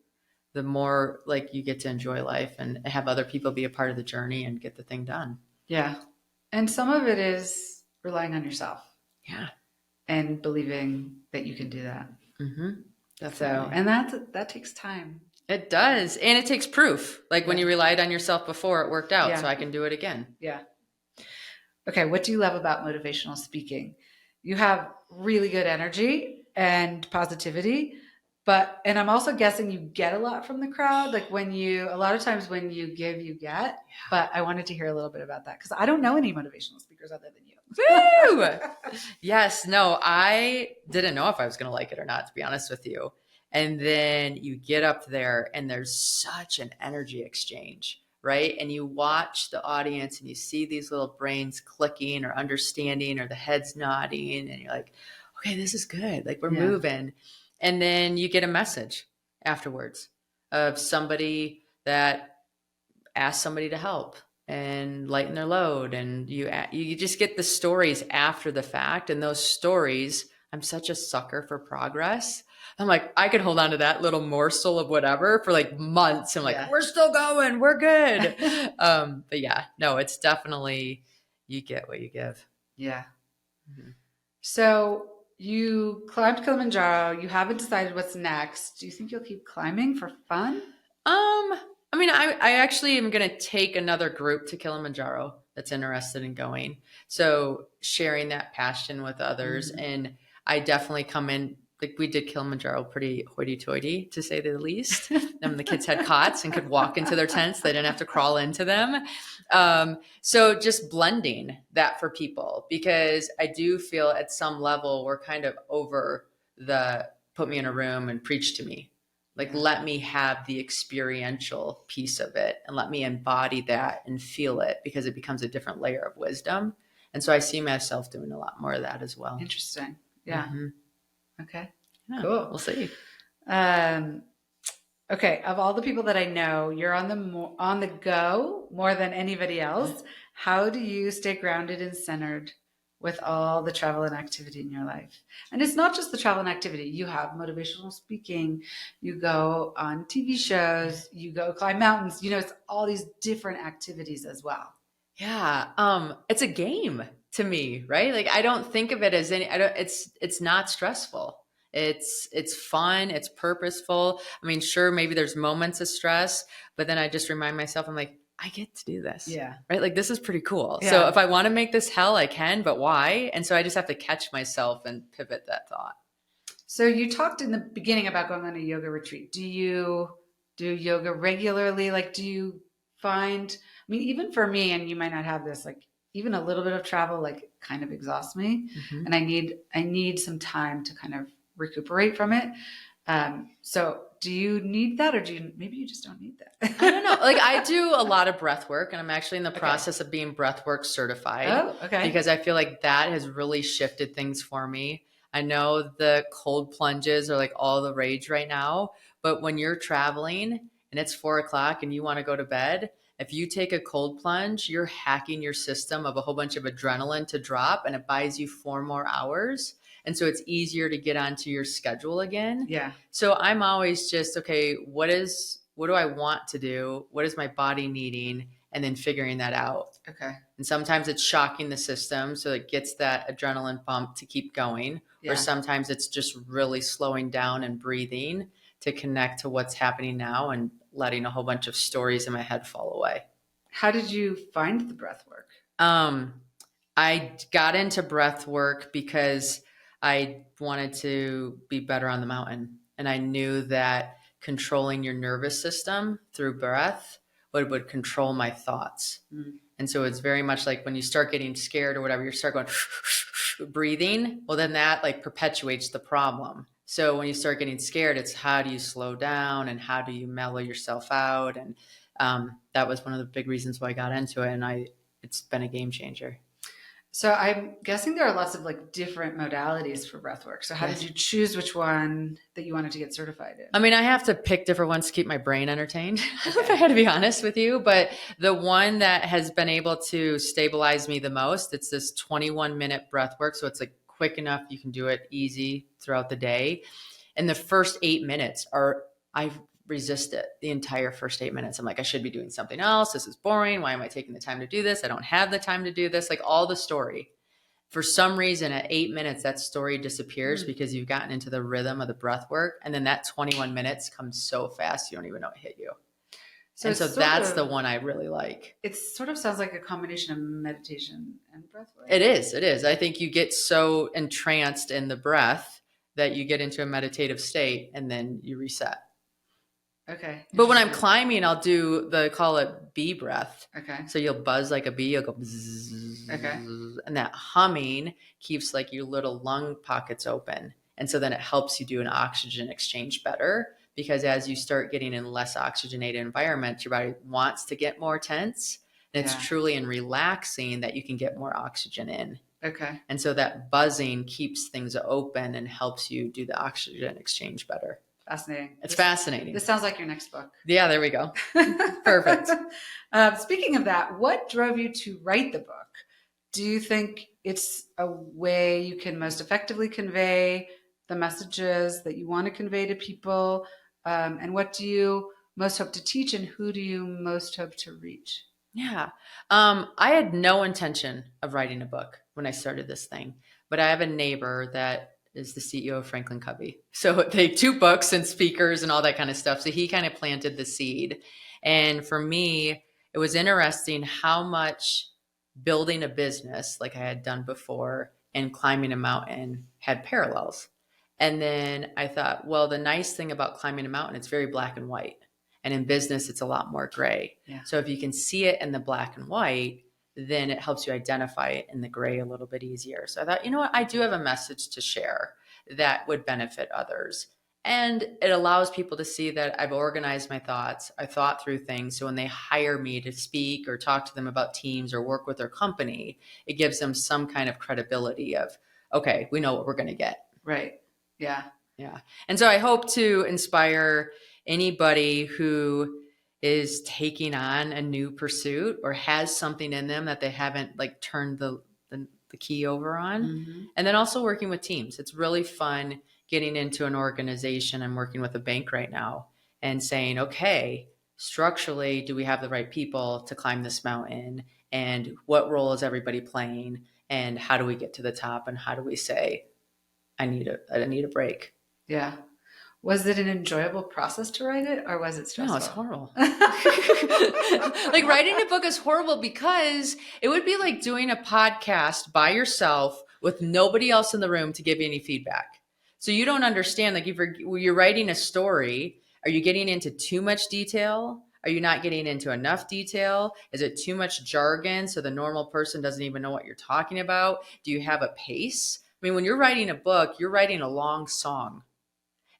the more like you get to enjoy life and have other people be a part of the journey and get the thing done. Yeah. And some of it is relying on yourself. Yeah. And believing that you can do that. Mm-hmm. So, and that takes time. It does. And it takes proof. Like when you relied on yourself before, it worked out. So I can do it again. Yeah. Okay. What do you love about motivational speaking? You have really good energy and positivity, and I'm also guessing you get a lot from the crowd. Like a lot of times when you give, you get, but I wanted to hear a little bit about that because I don't know any motivational speakers other than you. Woo! Yes. No, I didn't know if I was going to like it or not, to be honest with you. And then you get up there and there's such an energy exchange, right? And you watch the audience and you see these little brains clicking or understanding or the heads nodding. And you're like, okay, this is good. Like we're moving. And then you get a message afterwards of somebody that asked somebody to help and lighten their load. And you just get the stories after the fact. And those stories, I'm such a sucker for progress. I'm like, I could hold on to that little morsel of whatever for like months. I'm like, Yeah. we're still going. We're good. But yeah, no, it's definitely, you get what you give. Yeah. Mhm. So you climbed Kilimanjaro. You haven't decided what's next. Do you think you'll keep climbing for fun? I mean, I actually am going to take another group to Kilimanjaro that's interested in going. So sharing that passion with others. Mhm. And I definitely come in, like we did Kilimanjaro pretty hoity-toity, to say the least. The kids had cots and could walk into their tents. They didn't have to crawl into them. So just blending that for people, because I do feel at some level we're kind of over the put me in a room and preach to me. Like, let me have the experiential piece of it and let me embody that and feel it, because it becomes a different layer of wisdom. And so I see myself doing a lot more of that as well. Interesting. Yeah. Mm-hmm. Okay. Yeah, Cool. we'll see. Okay. Of all the people that I know, you're on the go more than anybody else. How do you stay grounded and centered with all the travel and activity in your life? And it's not just the travel and activity. You have motivational speaking, you go on TV shows, you go climb mountains, it's all these different activities as well. Yeah. It's a game to me, right? Like, I don't think of it as it's not stressful. It's fun. It's purposeful. I mean, sure, maybe there's moments of stress, but then I just remind myself, I'm like, I get to do this. Yeah. Right. Like, this is pretty cool. Yeah. So if I want to make this hell, I can, but why? And so I just have to catch myself and pivot that thought. So you talked in the beginning about going on a yoga retreat. Do you do yoga regularly? Like, do you find, I mean, even for me, and you might not have this, like even a little bit of travel, like kind of exhausts me. Mm-hmm. And I need some time to kind of recuperate from it. So do you need that, or maybe you just don't need that? I don't know. Like, I do a lot of breath work, and I'm actually in the process of being breath work certified. Oh, okay. Because I feel like that has really shifted things for me. I know the cold plunges are like all the rage right now, but when you're traveling and it's 4:00 and you want to go to bed, if you take a cold plunge, you're hacking your system of a whole bunch of adrenaline to drop, and it buys you 4 more hours. And so it's easier to get onto your schedule again. Yeah. So I'm always just, okay, what do I want to do? What is my body needing? And then figuring that out. Okay. And sometimes it's shocking the system so it gets that adrenaline bump to keep going. Yeah. Or sometimes it's just really slowing down and breathing to connect to what's happening now and letting a whole bunch of stories in my head fall away. How did you find the breath work? I got into breath work because I wanted to be better on the mountain. And I knew that controlling your nervous system through breath would control my thoughts. Mm. And so it's very much like when you start getting scared or whatever, you start going breathing. Well, then that like perpetuates the problem. So when you start getting scared, it's how do you slow down and how do you mellow yourself out? And that was one of the big reasons why I got into it. And it's been a game changer. So I'm guessing there are lots of like different modalities for breath work. So how did you choose which one that you wanted to get certified in? I mean, I have to pick different ones to keep my brain entertained, if I had to be honest with you. But the one that has been able to stabilize me the most, it's this 21-minute breath work. So it's like quick enough. You can do it easy throughout the day. And the first 8 minutes I resist it the entire first 8 minutes. I'm like, I should be doing something else. This is boring. Why am I taking the time to do this? I don't have the time to do this. Like all the story. For some reason at 8 minutes, that story disappears because you've gotten into the rhythm of the breath work. And then that 21 minutes comes so fast, you don't even know it hit you. So that's the one I really like. It sort of sounds like a combination of meditation and breath work. It is. It is. I think you get so entranced in the breath that you get into a meditative state and then you reset. Okay. But when I'm climbing, I'll call it bee breath. Okay. So you'll buzz like a bee, you'll go bzzz, okay. And that humming keeps like your little lung pockets open. And so then it helps you do an oxygen exchange better, because as you start getting in less oxygenated environments, your body wants to get more tense. And it's truly in relaxing that you can get more oxygen in. Okay. And so that buzzing keeps things open and helps you do the oxygen exchange better. Fascinating. It's fascinating. This sounds like your next book. Yeah, there we go. Perfect. Speaking of that, what drove you to write the book? Do you think it's a way you can most effectively convey the messages that you want to convey to people? And what do you most hope to teach, and who do you most hope to reach? Yeah. I had no intention of writing a book when I started this thing, but I have a neighbor that is the CEO of Franklin Covey. So they 2 books and speakers and all that kind of stuff. So he kind of planted the seed. And for me, it was interesting how much building a business like I had done before and climbing a mountain had parallels. And then I thought, well, the nice thing about climbing a mountain, it's very black and white. And in business, it's a lot more gray. Yeah. So if you can see it in the black and white, then it helps you identify it in the gray a little bit easier. So I thought, you know what, I do have a message to share that would benefit others. And it allows people to see that I've organized my thoughts. I thought through things. So when they hire me to speak or talk to them about teams or work with their company, it gives them some kind of credibility of, okay, we know what we're going to get. Right. Yeah. Yeah. And so I hope to inspire anybody who is taking on a new pursuit or has something in them that they haven't like turned the key over on. Mm-hmm. And then also working with teams. It's really fun getting into an organization. I'm working with a bank right now and saying, okay, structurally, do we have the right people to climb this mountain? And what role is everybody playing? And how do we get to the top? And how do we say, I need a break? Yeah. Was it an enjoyable process to write it, or was it stressful? No, it's horrible. Like writing a book is horrible because it would be like doing a podcast by yourself with nobody else in the room to give you any feedback. So you don't understand, like if you're writing a story, are you getting into too much detail? Are you not getting into enough detail? Is it too much jargon so the normal person doesn't even know what you're talking about? Do you have a pace? I mean, when you're writing a book, you're writing a long song.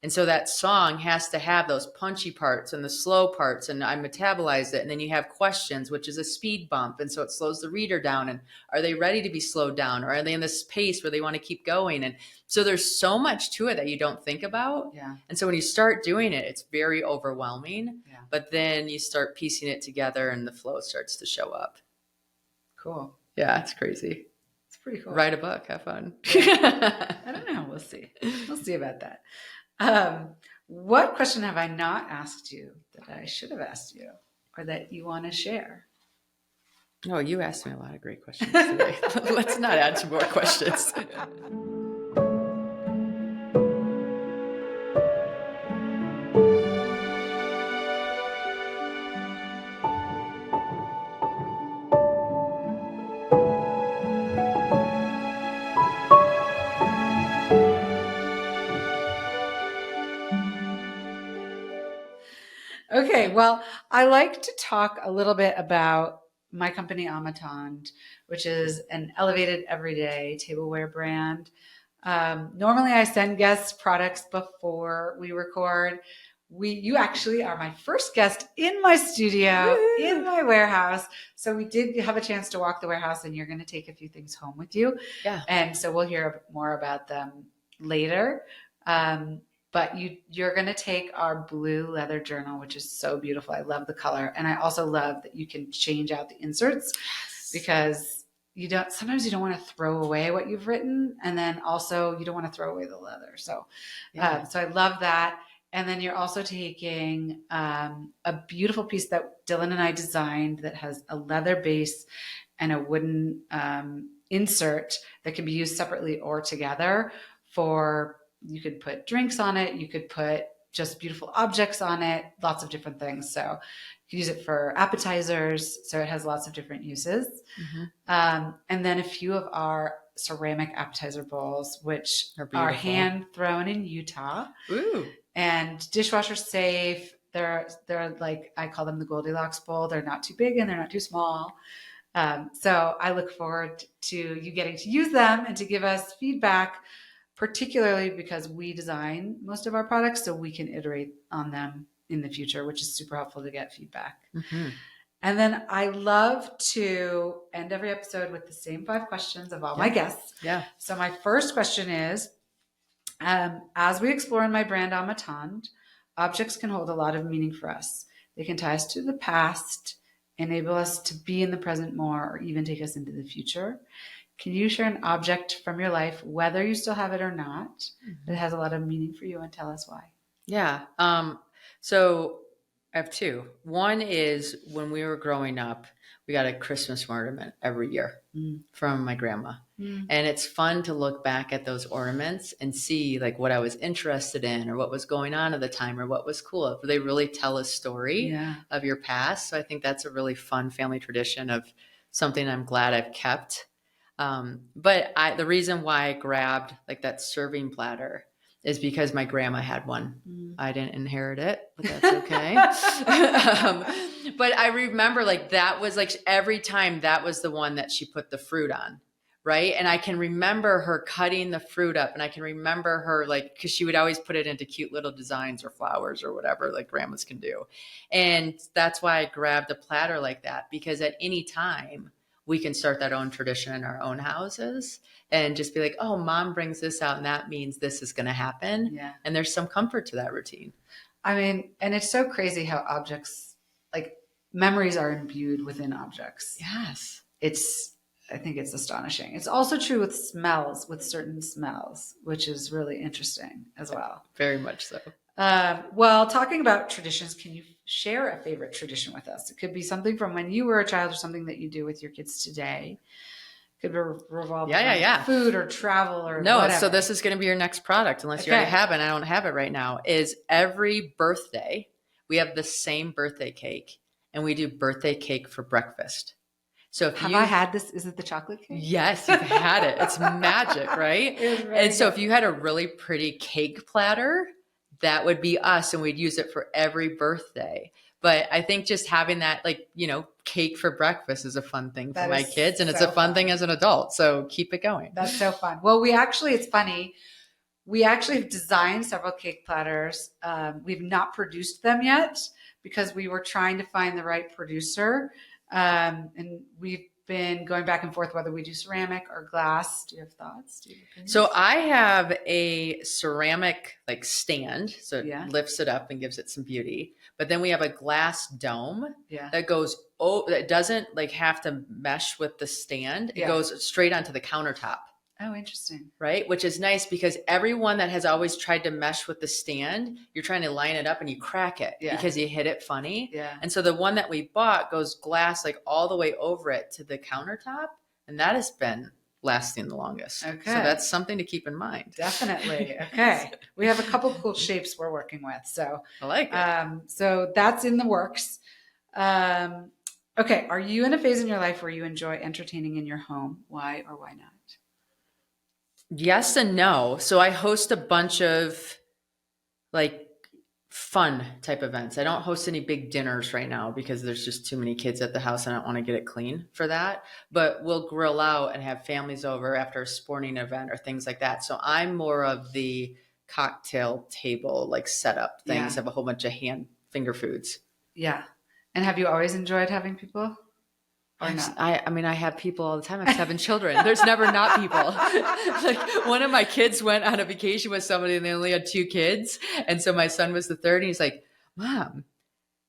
And so that song has to have those punchy parts and the slow parts, and I metabolize it. And then you have questions, which is a speed bump. And so it slows the reader down. And are they ready to be slowed down? Or are they in this pace where they want to keep going? And so there's so much to it that you don't think about. Yeah. And so when you start doing it, it's very overwhelming. Yeah. But then you start piecing it together and the flow starts to show up. Cool. Yeah, it's crazy. It's pretty cool. Write a book. Have fun. Yeah. I don't know. We'll see. We'll see about that. What question have I not asked you that I should have asked you, or that you want to share? Oh, you asked me a lot of great questions today. Let's not add some more questions. Okay, well, I like to talk a little bit about my company, Amatond, which is an elevated everyday tableware brand. Normally, I send guests products before we record. You actually are my first guest in my studio, in my warehouse. So we did have a chance to walk the warehouse, and you're going to take a few things home with you. Yeah. And so we'll hear more about them later. But you're going to take our blue leather journal, which is so beautiful. I love the color. And I also love that you can change out the inserts because sometimes you don't want to throw away what you've written. And then also you don't want to throw away the leather. So, so I love that. And then you're also taking a beautiful piece that Dylan and I designed that has a leather base and a wooden insert that can be used separately or together you could put drinks on it. You could put just beautiful objects on it, lots of different things. So you can use it for appetizers. So it has lots of different uses. Mm-hmm. And then a few of our ceramic appetizer bowls, which are hand thrown in Utah. Ooh. And dishwasher safe. They're like, I call them the Goldilocks bowl. They're not too big and they're not too small. So I look forward to you getting to use them and to give us feedback, particularly because we design most of our products, so we can iterate on them in the future, which is super helpful to get feedback. Mm-hmm. And then I love to end every episode with the same 5 questions of all my guests. Yeah. So my first question is, as we explore in my brand Amatond, objects can hold a lot of meaning for us. They can tie us to the past, enable us to be in the present more, or even take us into the future. Can you share an object from your life, whether you still have it or not, that has a lot of meaning for you, and tell us why? Yeah. So I have two. One is when we were growing up, we got a Christmas ornament every year from my grandma. And it's fun to look back at those ornaments and see like what I was interested in or what was going on at the time or what was cool. They really tell a story of your past. So I think that's a really fun family tradition of something I'm glad I've kept. But the reason why I grabbed like that serving platter is because my grandma had one. I didn't inherit it, but that's okay. But I remember like that was like every time that was the one that she put the fruit on. Right. And I can remember her cutting the fruit up, and I can remember her like, cause she would always put it into cute little designs or flowers or whatever like grandmas can do. And that's why I grabbed a platter like that, because at any time we can start that own tradition in our own houses and just be like, oh, mom brings this out and that means this is going to happen. Yeah. And there's some comfort to that routine. I mean, and it's so crazy how objects, like memories are imbued within objects. Yes. I think it's astonishing. It's also true with smells, with certain smells, which is really interesting as well. Very much so. Well, talking about traditions, can you share a favorite tradition with us? It could be something from when you were a child or something that you do with your kids today. It could revolve around food or travel or whatever. So this is going to be your next product, unless you already have it. I don't have it right now. Is every birthday, we have the same birthday cake, and we do birthday cake for breakfast. So if I had this? Is it the chocolate cake? Yes, you've had it. It's magic, right? And so if you had a really pretty cake platter, that would be us, and we'd use it for every birthday. But I think just having that, like, cake for breakfast is a fun thing for my kids, and it's a fun thing as an adult. So keep it going. That's so fun. Well, it's funny. We actually have designed several cake platters. We've not produced them yet because we were trying to find the right producer. And we've been going back and forth whether we do ceramic or glass. Do you have thoughts? So I have a ceramic like stand, so it lifts it up and gives it some beauty. But then we have a glass dome that goes that doesn't like have to mesh with the stand. It goes straight onto the countertop. Oh, interesting. Right? Which is nice because everyone that has always tried to mesh with the stand, you're trying to line it up and you crack it because you hit it funny. Yeah. And so the one that we bought goes glass like all the way over it to the countertop. And that has been lasting the longest. Okay. So that's something to keep in mind. Definitely. Okay. We have a couple cool shapes we're working with. So I like it. So that's in the works. Okay. Are you in a phase in your life where you enjoy entertaining in your home? Why or why not? Yes and no. So I host a bunch of like fun type events. I don't host any big dinners right now because there's just too many kids at the house and I don't want to get it clean for that. But we'll grill out and have families over after a sporting event or things like that. So I'm more of the cocktail table like setup things, have a whole bunch of finger foods. Yeah. And have you always enjoyed having people? Or not? I have people all the time. I have 7 children. There's never not people. Like one of my kids went on a vacation with somebody and they only had 2 kids. And so my son was the third and he's like, Mom,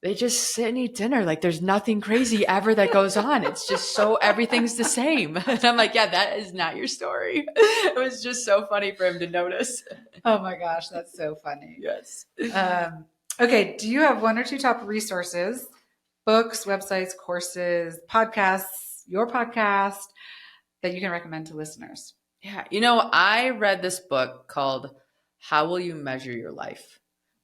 they just sit and eat dinner. Like there's nothing crazy ever that goes on. It's just everything's the same. And I'm like, yeah, that is not your story. It was just so funny for him to notice. Oh my gosh, that's so funny. Yes. Okay. Do you have 1 or 2 top resources? Books, websites, courses, podcasts, your podcast that you can recommend to listeners? Yeah. I read this book called How Will You Measure Your Life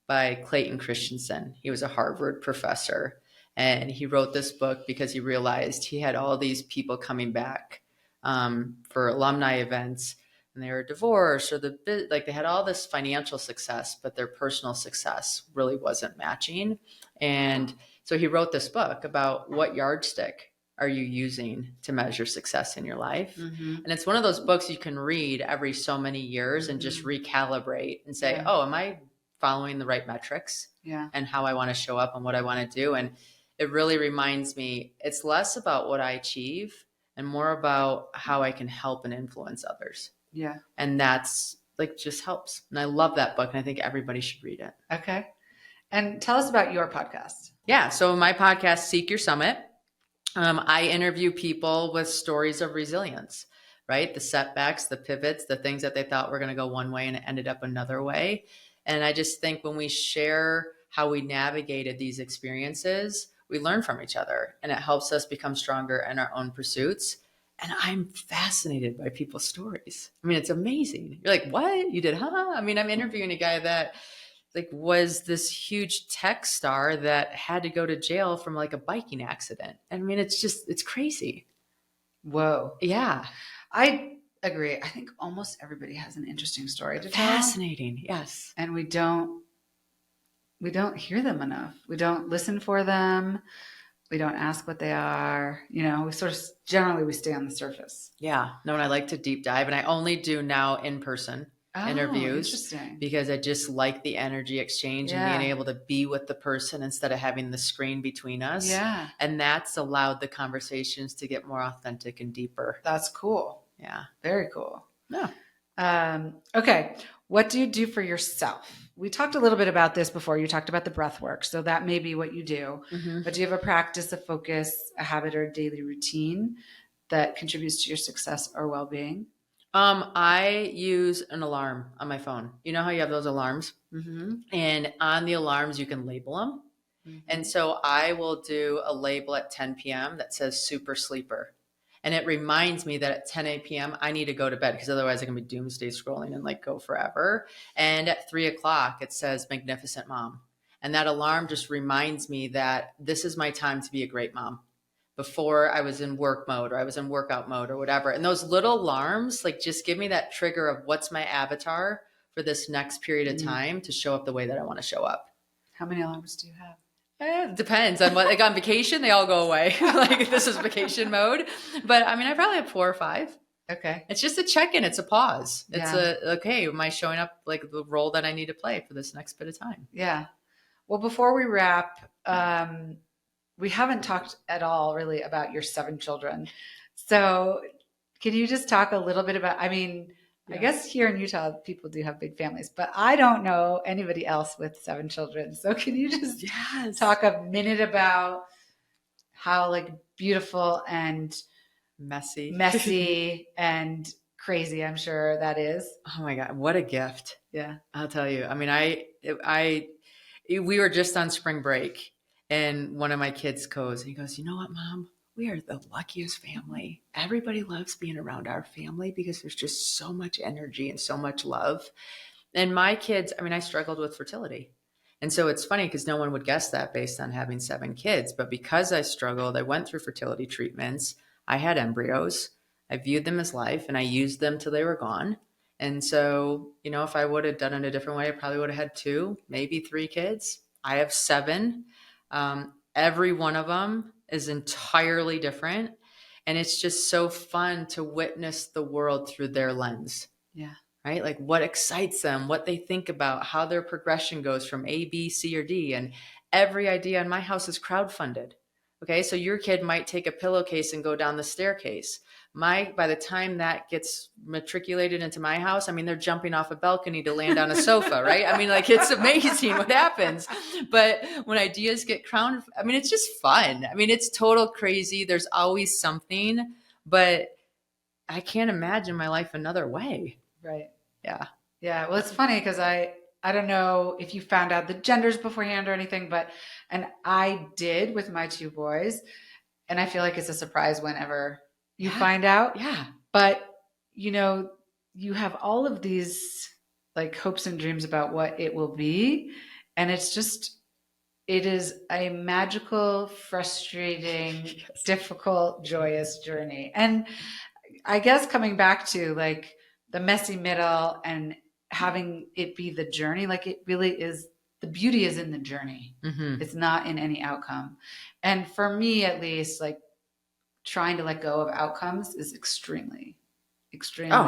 by Clayton Christensen. He was a Harvard professor, and he wrote this book because he realized he had all these people coming back for alumni events, and they were divorced or they had all this financial success, but their personal success really wasn't matching. And so he wrote this book about what yardstick are you using to measure success in your life? Mm-hmm. And it's one of those books you can read every so many years and just recalibrate and say, oh, am I following the right metrics? Yeah. And how I want to show up and what I want to do. And it really reminds me, it's less about what I achieve and more about how I can help and influence others. Yeah. And that's just helps. And I love that book. And I think everybody should read it. Okay. And tell us about your podcast. Yeah. So my podcast, Seek Your Summit, I interview people with stories of resilience, right? The setbacks, the pivots, the things that they thought were going to go one way and it ended up another way. And I just think when we share how we navigated these experiences, we learn from each other and it helps us become stronger in our own pursuits. And I'm fascinated by people's stories. I mean, it's amazing. You're like, what? You did, huh? I mean, I'm interviewing a guy that like was this huge tech star that had to go to jail from like a biking accident. I mean, it's crazy. Whoa. Yeah. I agree. I think almost everybody has an interesting story to tell. Fascinating. Yes. And we don't hear them enough. We don't listen for them. We don't ask what they are. You know, we sort of generally we stay on the surface. Yeah. No, and I like to deep dive, and I only do now in-person interviews interesting. because I just like the energy exchange and being able to be with the person instead of having the screen between us. Yeah. And that's allowed the conversations to get more authentic and deeper. That's cool. Yeah. Very cool. Yeah. Okay. What do you do for yourself? We talked a little bit about this before. You talked about the breath work. So that may be what you do. Mm-hmm. But do you have a practice, a focus, a habit, or a daily routine that contributes to your success or well-being? I use an alarm on my phone. You know how you have those alarms? Mm-hmm. And on the alarms, you can label them. Mm-hmm. And so I will do a label at 10 p.m. that says super sleeper. And it reminds me that at 10 p.m. I need to go to bed because otherwise I can be doomsday scrolling and like go forever. And at 3 o'clock, it says magnificent mom. And that alarm just reminds me that this is my time to be a great mom. Before I was in work mode or I was in workout mode or whatever. And those little alarms, like just give me that trigger of what's my avatar for this next period of time to show up the way that I want to show up. How many alarms do you have? It depends on what, like on vacation, they all go away. Like this is vacation mode. But I mean, I probably have 4 or 5. Okay. It's just a check-in. It's a pause. It's Yeah. okay, am I showing up like the role that I need to play for this next bit of time? Yeah. Well, before we wrap, we haven't talked at all really about your 7 children. So can you just talk a little bit about, I mean, I guess here in Utah, people do have big families, but I don't know anybody else with 7 children. So can you just talk a minute about how like beautiful and messy and crazy, I'm sure that is. Oh my God. What a gift. Yeah. I'll tell you. I mean, we were just on spring break and one of my kids goes, he goes, you know what, Mom? We are the luckiest family. Everybody loves being around our family because there's just so much energy and so much love. And my kids, I mean, I struggled with fertility. And so it's funny because no one would guess that based on having 7 kids. But because I struggled, I went through fertility treatments. I had embryos. I viewed them as life and I used them till they were gone. And so, you know, if I would have done it a different way, I probably would have had 2, maybe 3 kids. I have 7. Every one of them is entirely different. And it's just so fun to witness the world through their lens. Yeah. Right? Like what excites them, what they think about, how their progression goes from A, B, C, or D. And every idea in my house is crowdfunded. Okay. So your kid might take a pillowcase and go down the staircase. By the time that gets matriculated into my house, I mean, they're jumping off a balcony to land on a sofa, right? I mean, like it's amazing what happens. But when ideas get crowned, I mean, it's just fun. I mean, it's total crazy. There's always something, but I can't imagine my life another way. Right. Yeah. Yeah. Well, it's funny because I don't know if you found out the genders beforehand or anything, and I did with my 2 boys. And I feel like it's a surprise whenever you find out. Yeah. But, you know, you have all of these like hopes and dreams about what it will be. And it is a magical, frustrating, difficult, joyous journey. And I guess coming back to like the messy middle and having it be the journey, like it really is, the beauty is in the journey. Mm-hmm. It's not in any outcome. And for me, at least, like trying to let go of outcomes is extremely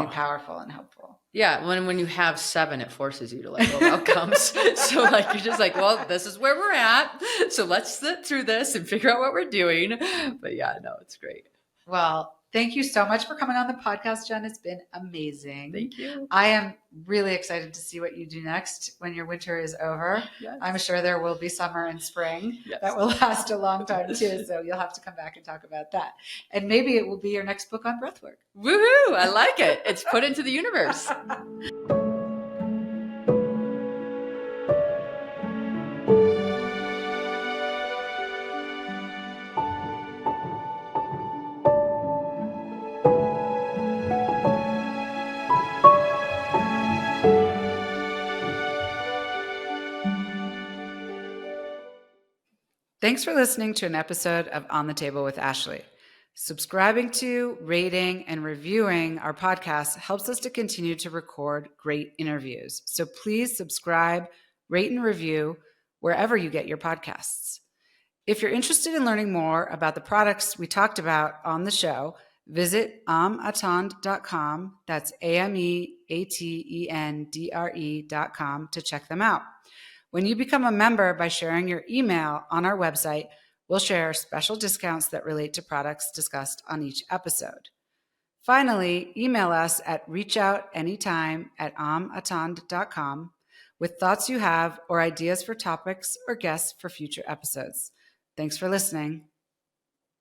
powerful and helpful. Yeah. When you have 7, it forces you to let go of outcomes. So like, you're just like, well, this is where we're at. So let's sit through this and figure out what we're doing. But yeah, no, it's great. Well, Thank you so much for coming on the podcast, Jenn. It's been amazing. Thank you. I am really excited to see what you do next when your winter is over. Yes. I'm sure there will be summer and spring Yes. that will last a long time too. So you'll have to come back and talk about that. And maybe it will be your next book on breathwork. Woohoo! I like it. It's put into the universe. Thanks for listening to an episode of On the Table with Ashley. Subscribing to, rating, and reviewing our podcast helps us to continue to record great interviews. So please subscribe, rate, and review wherever you get your podcasts. If you're interested in learning more about the products we talked about on the show, visit amattendre.com. That's AMEATENDRE.com to check them out. When you become a member by sharing your email on our website, we'll share special discounts that relate to products discussed on each episode. Finally, email us at reachoutanytime@amattendre.com with thoughts you have or ideas for topics or guests for future episodes. Thanks for listening.